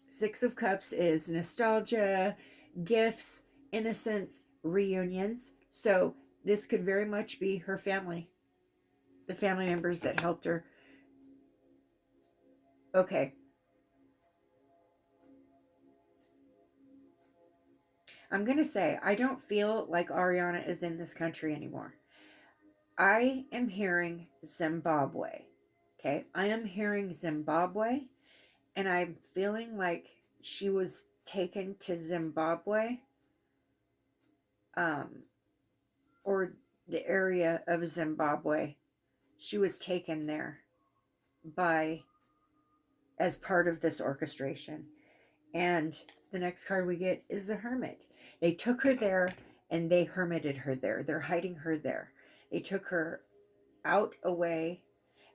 Six of Cups is nostalgia, gifts, innocence, reunions. So this could very much be her family. The family members that helped her. Okay. I'm going to say, I don't feel like Arianna is in this country anymore. I am hearing Zimbabwe. Okay. I am hearing Zimbabwe. And I'm feeling like she was taken to Zimbabwe. Or the area of Zimbabwe. She was taken there as part of this orchestration. And the next card we get is the Hermit. They took her there and they hermited her there. They're hiding her there. They took her out, away,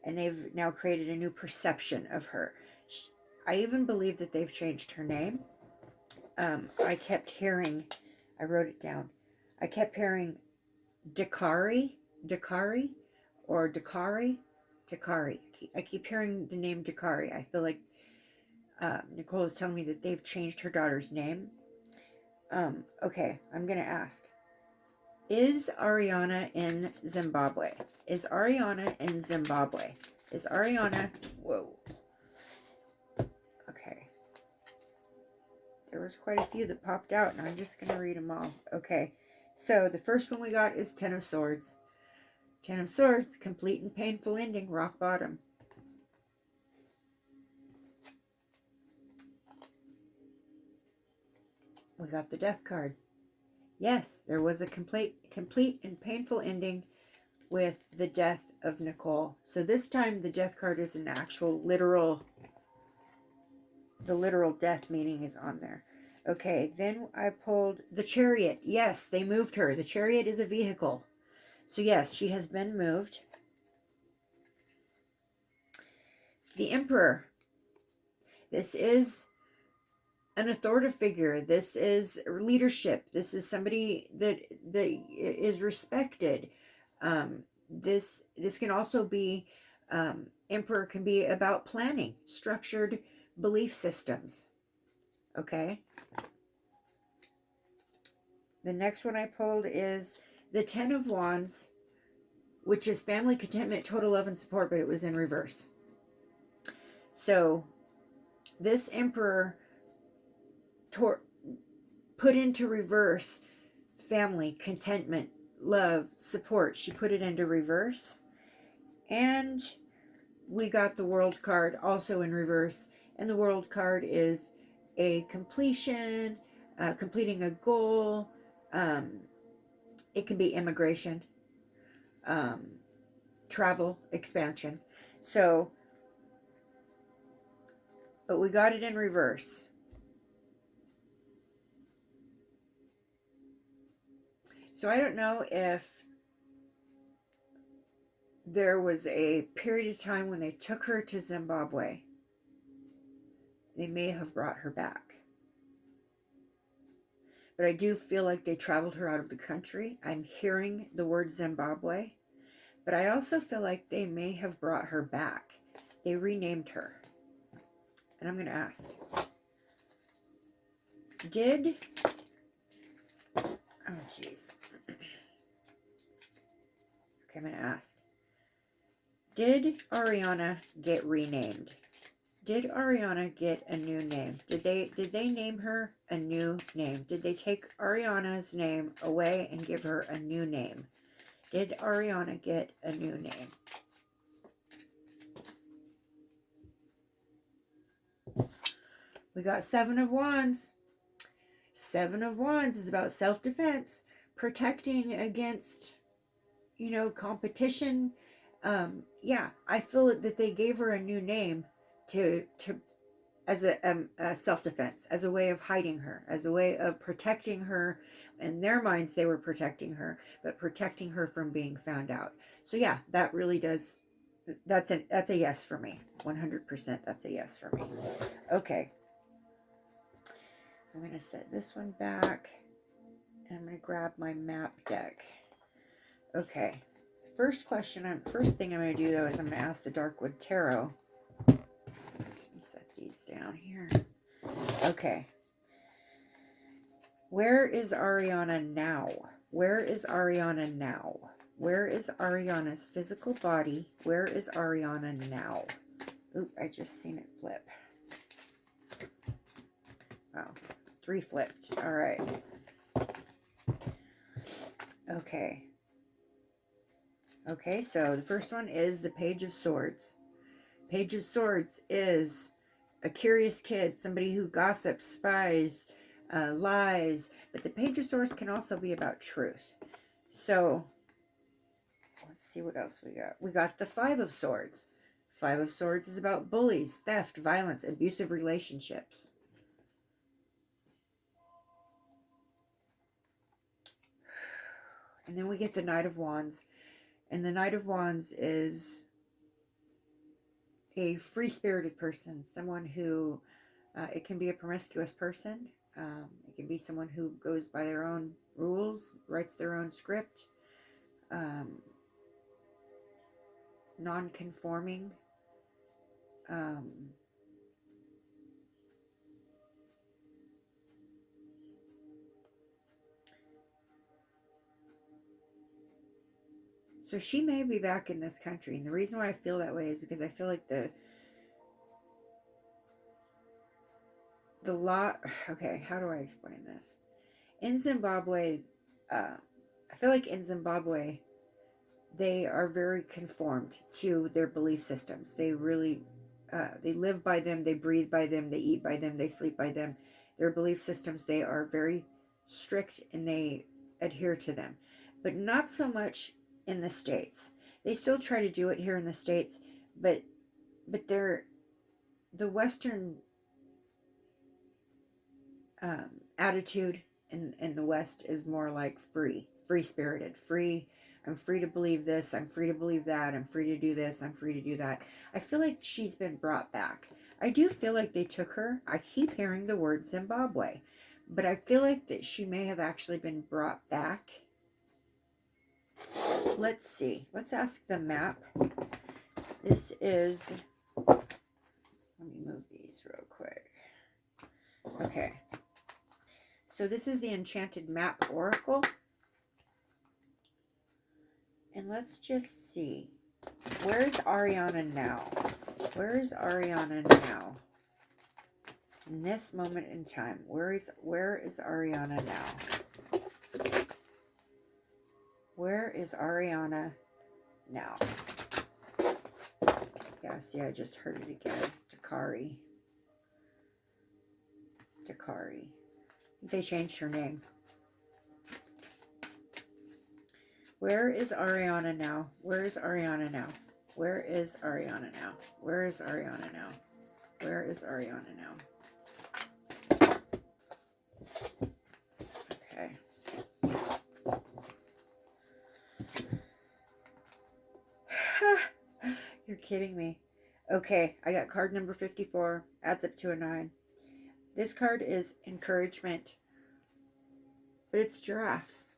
and they've now created a new perception of her. I even believe that they've changed her name. I kept hearing, I wrote it down. I kept hearing Dakari, or Dakari. I keep hearing the name Dakari. I feel like Nicole is telling me that they've changed her daughter's name. Okay, I'm going to ask. Is Arianna in Zimbabwe? Is Arianna in Zimbabwe? Is Arianna... Whoa. Okay. There was quite a few that popped out, and I'm just going to read them all. Okay. So, the first one we got is Ten of Swords. Ten of Swords, complete and painful ending, rock bottom. We got the Death card. Yes, there was a complete and painful ending with the death of Nicole. So this time the Death card is an actual literal, the literal death meaning is on there. Okay, then I pulled the Chariot. Yes, they moved her. The Chariot is a vehicle. So yes, she has been moved. The Emperor. This is an authoritative figure. This is leadership. This is somebody that is respected. This can also be, Emperor can be about planning, structured belief systems. Okay. The next one I pulled is the Ten of Wands, which is family, contentment, total love, and support, but it was in reverse. So this Emperor put into reverse family, contentment, love, support. She put it into reverse. And we got the World card also in reverse. And the World card is a completion, completing a goal. It can be immigration, travel, expansion. So, but we got it in reverse. So I don't know if there was a period of time when they took her to Zimbabwe. They may have brought her back. But I do feel like they traveled her out of the country. I'm hearing the word Zimbabwe. But I also feel like they may have brought her back. They renamed her. And I'm going to ask. Did... Oh, jeez. Okay, I'm going to ask. Did Arianna get renamed? Did Arianna get a new name? Did they name her a new name? Did they take Arianna's name away and give her a new name? Did Arianna get a new name? We got Seven of Wands. Seven of Wands is about self-defense, protecting against, you know, competition. Yeah, I feel that they gave her a new name as a self-defense, as a way of hiding her, as a way of protecting her. In their minds, they were protecting her, but protecting her from being found out. So yeah, that really does. That's a yes for me. 100%. That's a yes for me. Okay. I'm gonna set this one back, and I'm gonna grab my map deck. Okay. First thing I'm going to do, though, is I'm going to ask the Darkwood Tarot. Let me set these down here. Okay. Where is Arianna now? Where is Arianna now? Where is Arianna's physical body? Where is Arianna now? Oop, I just seen it flip. Oh, 3 flipped. All right. Okay. Okay, so the first one is the Page of Swords. Page of Swords is a curious kid, somebody who gossips, spies, lies. But the Page of Swords can also be about truth. So, let's see what else we got. We got the Five of Swords. Five of Swords is about bullies, theft, violence, abusive relationships. And then we get the Knight of Wands. And the Knight of Wands is a free-spirited person, someone who, it can be a promiscuous person, it can be someone who goes by their own rules, writes their own script, non-conforming, So she may be back in this country. And the reason why I feel that way is because I feel like the law... Okay, how do I explain this? In Zimbabwe, I feel like in Zimbabwe, they are very conformed to their belief systems. They really, they live by them, they breathe by them, they eat by them, they sleep by them. Their belief systems, they are very strict and they adhere to them. But not so much in the States. They still try to do it here in the States, but they're, the Western attitude in the West is more like free spirited, free. I'm free to believe this, I'm free to believe that, I'm free to do this, I'm free to do that. I feel like she's been brought back. I do feel like they took her. I keep hearing the word Zimbabwe, but I feel like that she may have actually been brought back. Let's see. Let's ask the map. This is, let me move these real quick. Okay. So this is the Enchanted Map Oracle. And let's just see. Where is Arianna now? Where is Arianna now? In this moment in time. Where is Arianna now? Where is Arianna now? Yeah, see, I just heard it again. Dakari. They changed her name. Where is Arianna now? Where is Arianna now? Where is Arianna now? Where is Arianna now? Where is Arianna now? Okay. You're kidding me. Okay, I got card number 54. Adds up to a 9. This card is encouragement, but it's giraffes.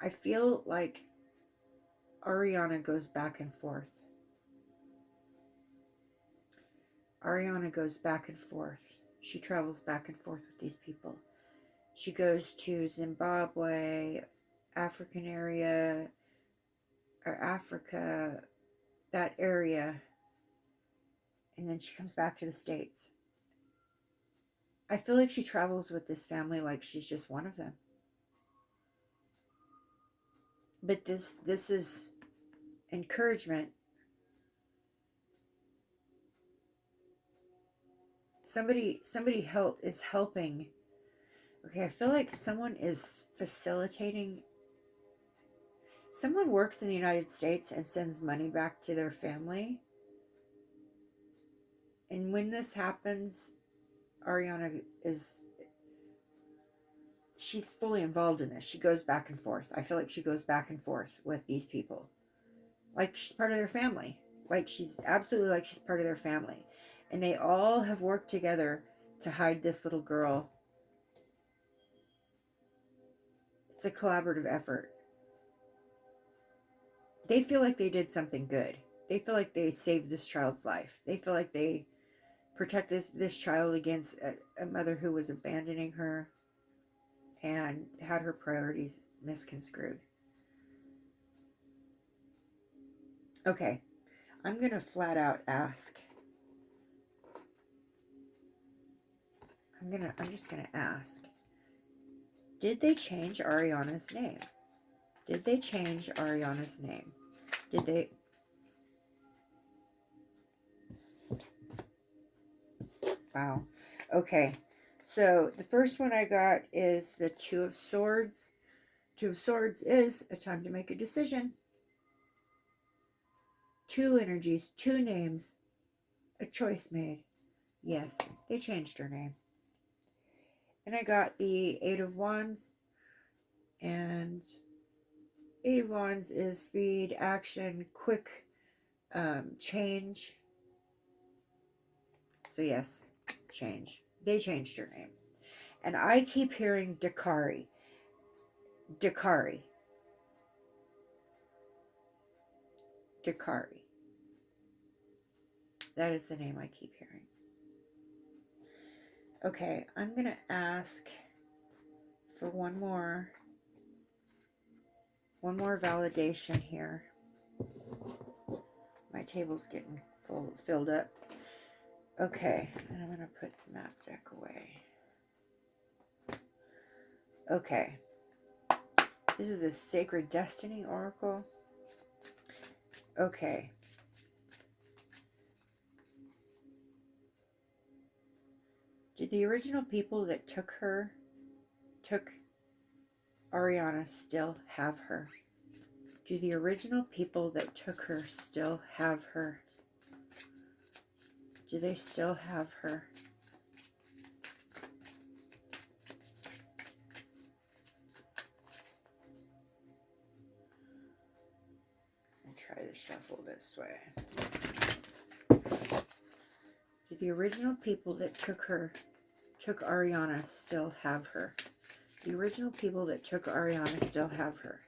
I feel like Arianna goes back and forth. Arianna goes back and forth. She travels back and forth with these people. She goes to Zimbabwe, African area, or Africa, that area, and then she comes back to the States. I feel like she travels with this family like she's just one of them. But this is encouragement. Somebody is helping. Okay, I feel like someone is facilitating. Someone works in the United States and sends money back to their family. And when this happens, Arianna she's fully involved in this. She goes back and forth. I feel like she goes back and forth with these people. Like she's part of their family. Like she's absolutely like she's part of their family. And they all have worked together to hide this little girl. It's a collaborative effort. They feel like they did something good. They feel like they saved this child's life. They feel like they protect this child against a mother who was abandoning her and had her priorities misconstrued. Okay, I'm going to flat out ask. I'm just going to ask. Did they change Arianna's name? Did they change Arianna's name? Did they? Wow. Okay. So the first one I got is the Two of Swords. Two of Swords is a time to make a decision. Two energies, two names, a choice made. Yes, they changed her name. And I got the Eight of Wands. And Eight of Wands is speed, action, quick change. So yes, change. They changed her name. And I keep hearing Dakari. Dakari. Dakari. That is the name I keep hearing. Okay, I'm going to ask for one more validation here. My table's getting filled up. Okay, and I'm going to put the map deck away. Okay. This is the Sacred Destiny Oracle. Okay. Did the original people that took Arianna still have her? Do the original people that took her still have her? Do they still have her? I'll try to shuffle this way. Do the original people that took Arianna still have her? The original people that took Arianna still have her.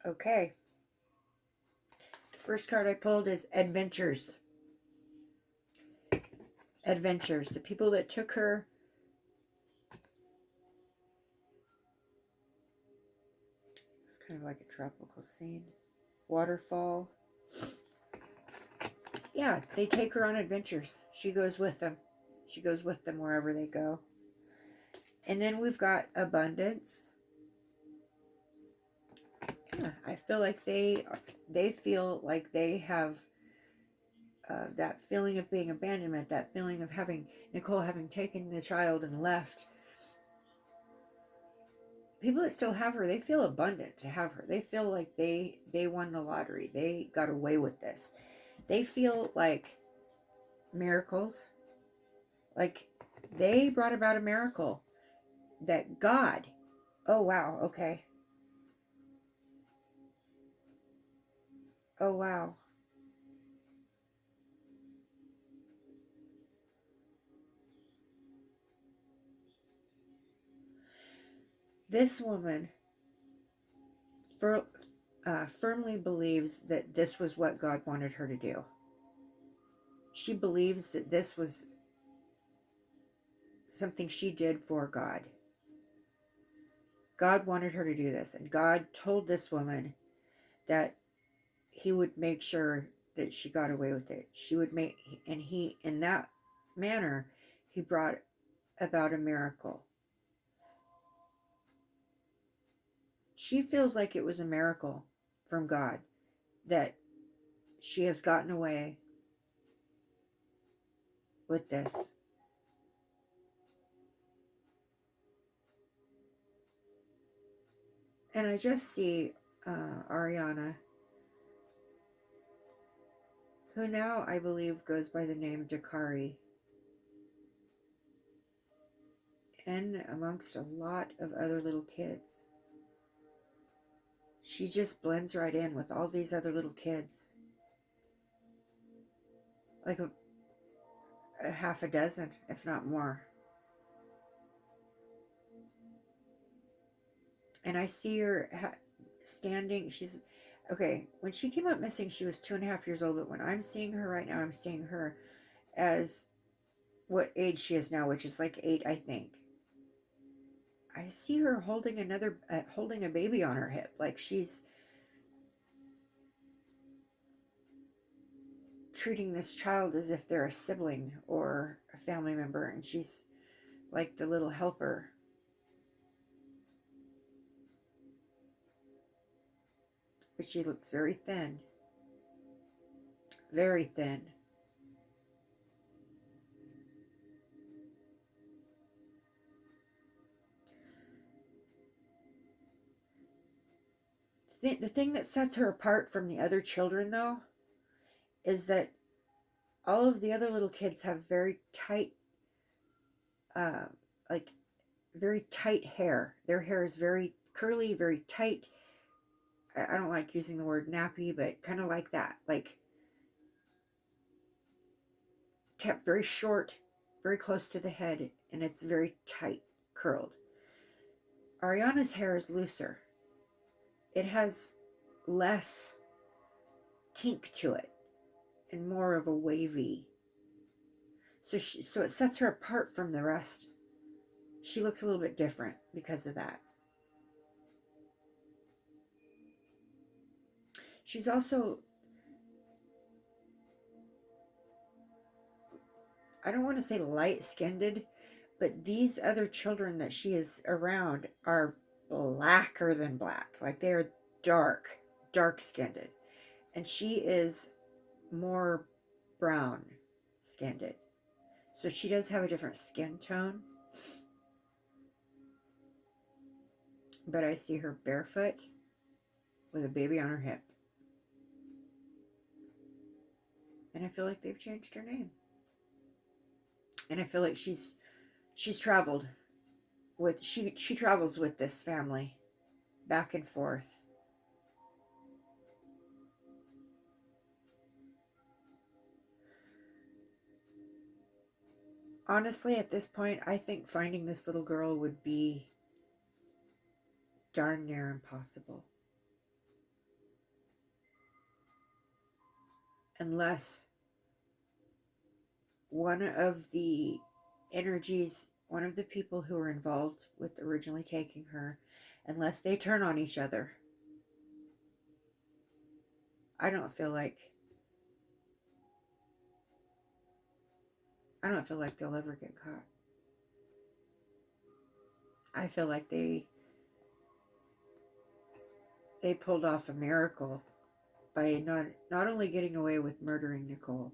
Okay. First card I pulled is Adventures. Adventures. The people that took her. It's kind of like a tropical scene. Waterfall. Yeah, they take her on adventures. She goes with them. She goes with them wherever they go. And then we've got abundance. Yeah, I feel like they feel like they have that feeling of being abandonment, that feeling of Nicole having taken the child and left. People that still have her, they feel abundant to have her. They feel like they won the lottery. They got away with this. They feel like miracles. Like they brought about a miracle. That God, oh wow, okay. Oh wow. This woman firmly believes that this was what God wanted her to do. She believes that this was something she did for God. God wanted her to do this, and God told this woman that he would make sure that she got away with it. She would make, and he, in that manner, he brought about a miracle. She feels like it was a miracle from God that she has gotten away with this. And I just see Arianna, who now I believe goes by the name Dakari, and amongst a lot of other little kids. She just blends right in with all these other little kids. Like a half a dozen, if not more. And I see her standing. She's, okay, when she came up missing, she was 2.5 years old. But when I'm seeing her right now, I'm seeing her as what age she is now, which is like 8, I think. I see her holding holding a baby on her hip. Like she's treating this child as if they're a sibling or a family member. And she's like the little helper. But she looks very thin. Very thin. The thing that sets her apart from the other children, though, is that all of the other little kids have very tight, like very tight hair. Their hair is very curly, very tight. I don't like using the word nappy, but kind of like that. Like kept very short, very close to the head, and it's very tight curled. Arianna's hair is looser. It has less kink to it and more of a wavy. So it sets her apart from the rest. She looks a little bit different because of that. She's also, I don't want to say light-skinned, but these other children that she is around are blacker than black. Like they are dark-skinned. And she is more brown-skinned. So she does have a different skin tone. But I see her barefoot with a baby on her hip. And I feel like they've changed her name. And I feel like she's traveled with, she travels with this family back and forth. Honestly, at this point, I think finding this little girl would be darn near impossible. Unless one of the energies, one of the people who were involved with originally taking her, unless they turn on each other, I don't feel like they'll ever get caught. I feel like they pulled off a miracle by not only getting away with murdering Nicole,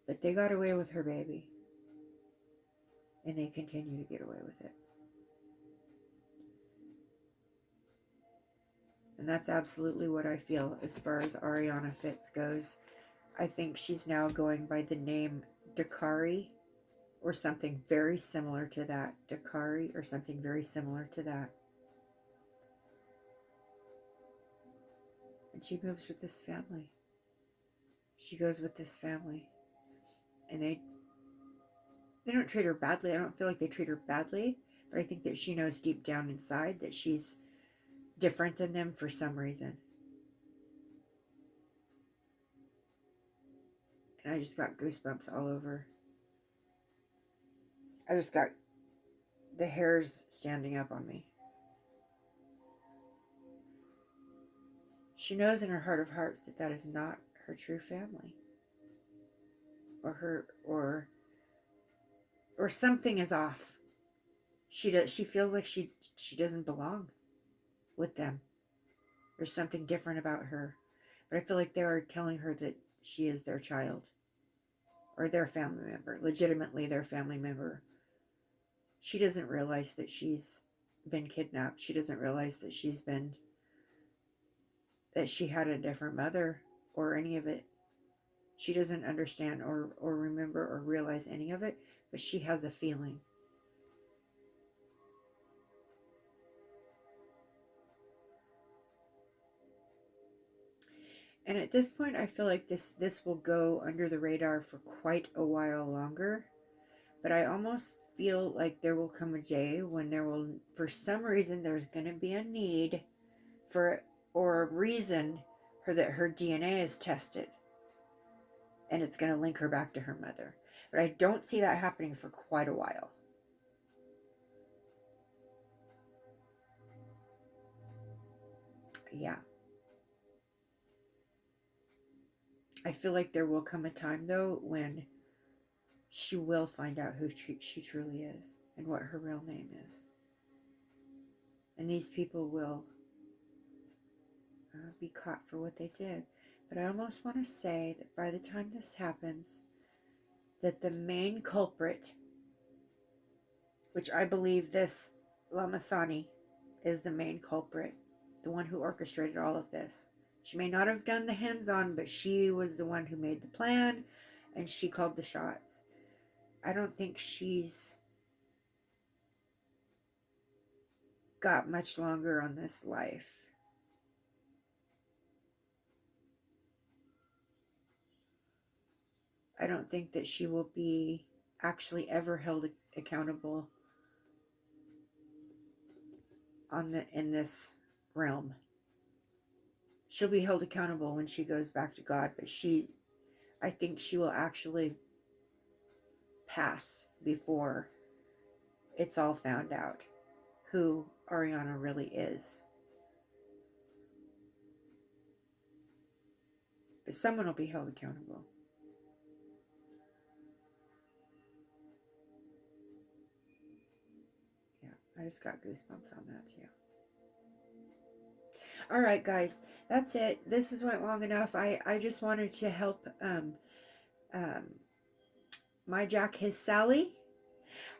but they got away with her baby. And they continue to get away with it. And that's absolutely what I feel as far as Arianna Fitz goes. I think she's now going by the name Dakari, or something very similar to that. Dakari, or something very similar to that. And she moves with this family. She goes with this family. And they don't treat her badly. I don't feel like they treat her badly. But I think that she knows deep down inside that she's different than them for some reason. And I just got goosebumps all over. I just got the hairs standing up on me. She knows in her heart of hearts that that is not her true family. Or something is off. She feels like she doesn't belong with them. There's something different about her. But I feel like they are telling her that she is their child. Or their family member. Legitimately their family member. She doesn't realize that she's been kidnapped. She doesn't realize that she had a different mother or any of it. She doesn't understand or remember or realize any of it, but she has a feeling. And at this point, I feel like this will go under the radar for quite a while longer. But I almost feel like there will come a day when there will, for some reason, there's going to be a need for, or a reason that her DNA is tested. And it's going to link her back to her mother. But I don't see that happening for quite a while. Yeah. I feel like there will come a time, though, when she will find out who she truly is and what her real name is. And these people will be caught for what they did. But I almost want to say that by the time this happens, that the main culprit, which I believe this Lamasani is the main culprit, the one who orchestrated all of this. She may not have done the hands-on, but she was the one who made the plan, and she called the shots. I don't think she's got much longer on this life. I don't think that she will be actually ever held accountable in this realm. She'll be held accountable when she goes back to God, but I think she will actually pass before it's all found out who Arianna really is. But someone will be held accountable. Yeah, I just got goosebumps on that too. All right, guys, that's it. This has went long enough. I just wanted to help my Jack, his Sally.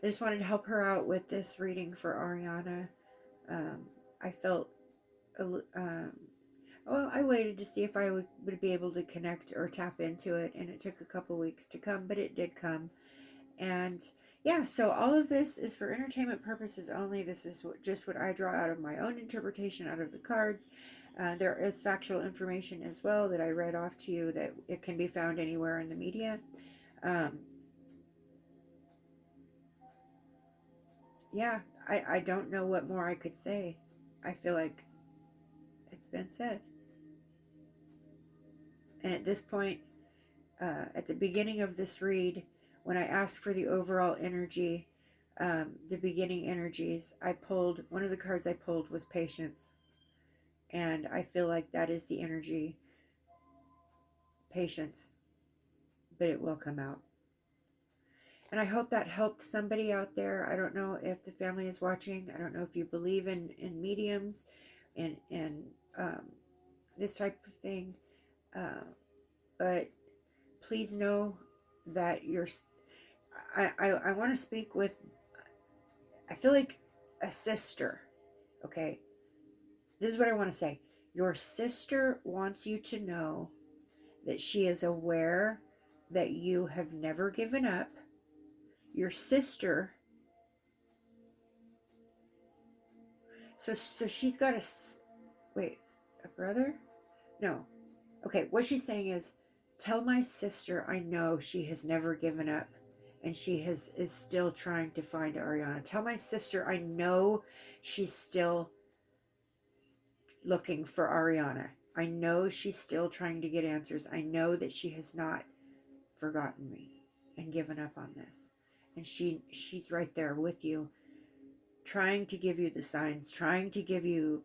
I just wanted to help her out with this reading for Arianna. I felt, well, I waited to see if I would be able to connect or tap into it, and it took a couple weeks to come, but it did come. And yeah, so all of this is for entertainment purposes only. This is just what I draw out of my own interpretation out of the cards. There is factual information as well that I read off to you that it can be found anywhere in the media. Yeah, I don't know what more I could say. I feel like it's been said. And at this point, at the beginning of this read, when I asked for the overall energy, the beginning energies, one of the cards I pulled was patience. And I feel like that is the energy, patience, but it will come out. And I hope that helped somebody out there. I don't know if the family is watching. I don't know if you believe in mediums and this type of thing. But please know that I want to speak with, I feel like a sister, okay? This is what I want to say. Your sister wants you to know that she is aware that you have never given up. Your sister, so she's got a brother? No. Okay, what she's saying is, tell my sister I know she has never given up and she is still trying to find Arianna. Tell my sister I know she's still looking for Arianna. I know she's still trying to get answers. I know that she has not forgotten me and given up on this. And she's right there with you, trying to give you the signs, trying to give you,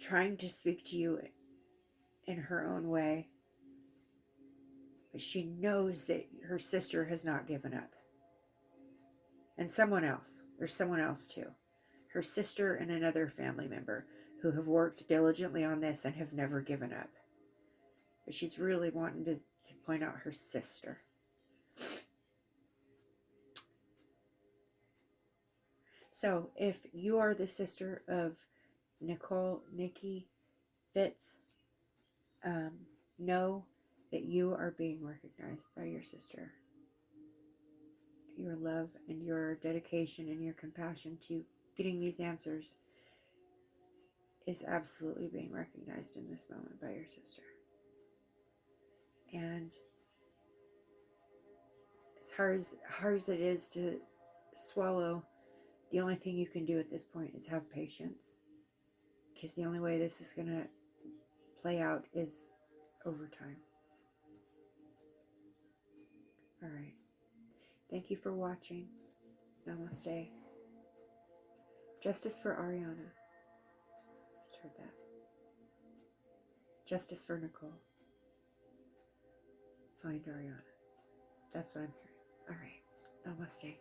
trying to speak to you in her own way. But she knows that her sister has not given up. And someone else, there's someone else too. Her sister and another family member who have worked diligently on this and have never given up. But she's really wanting to point out her sister. So if you are the sister of Nikki Fitz, know that you are being recognized by your sister. Your love and your dedication and your compassion to getting these answers is absolutely being recognized in this moment by your sister. And as hard as it is to swallow, the only thing you can do at this point is have patience, because the only way this is going to play out is over time. All right. Thank you for watching. Namaste. Justice for Arianna. Just heard that. Justice for Nicole. Find Arianna. That's what I'm hearing. All right. Namaste.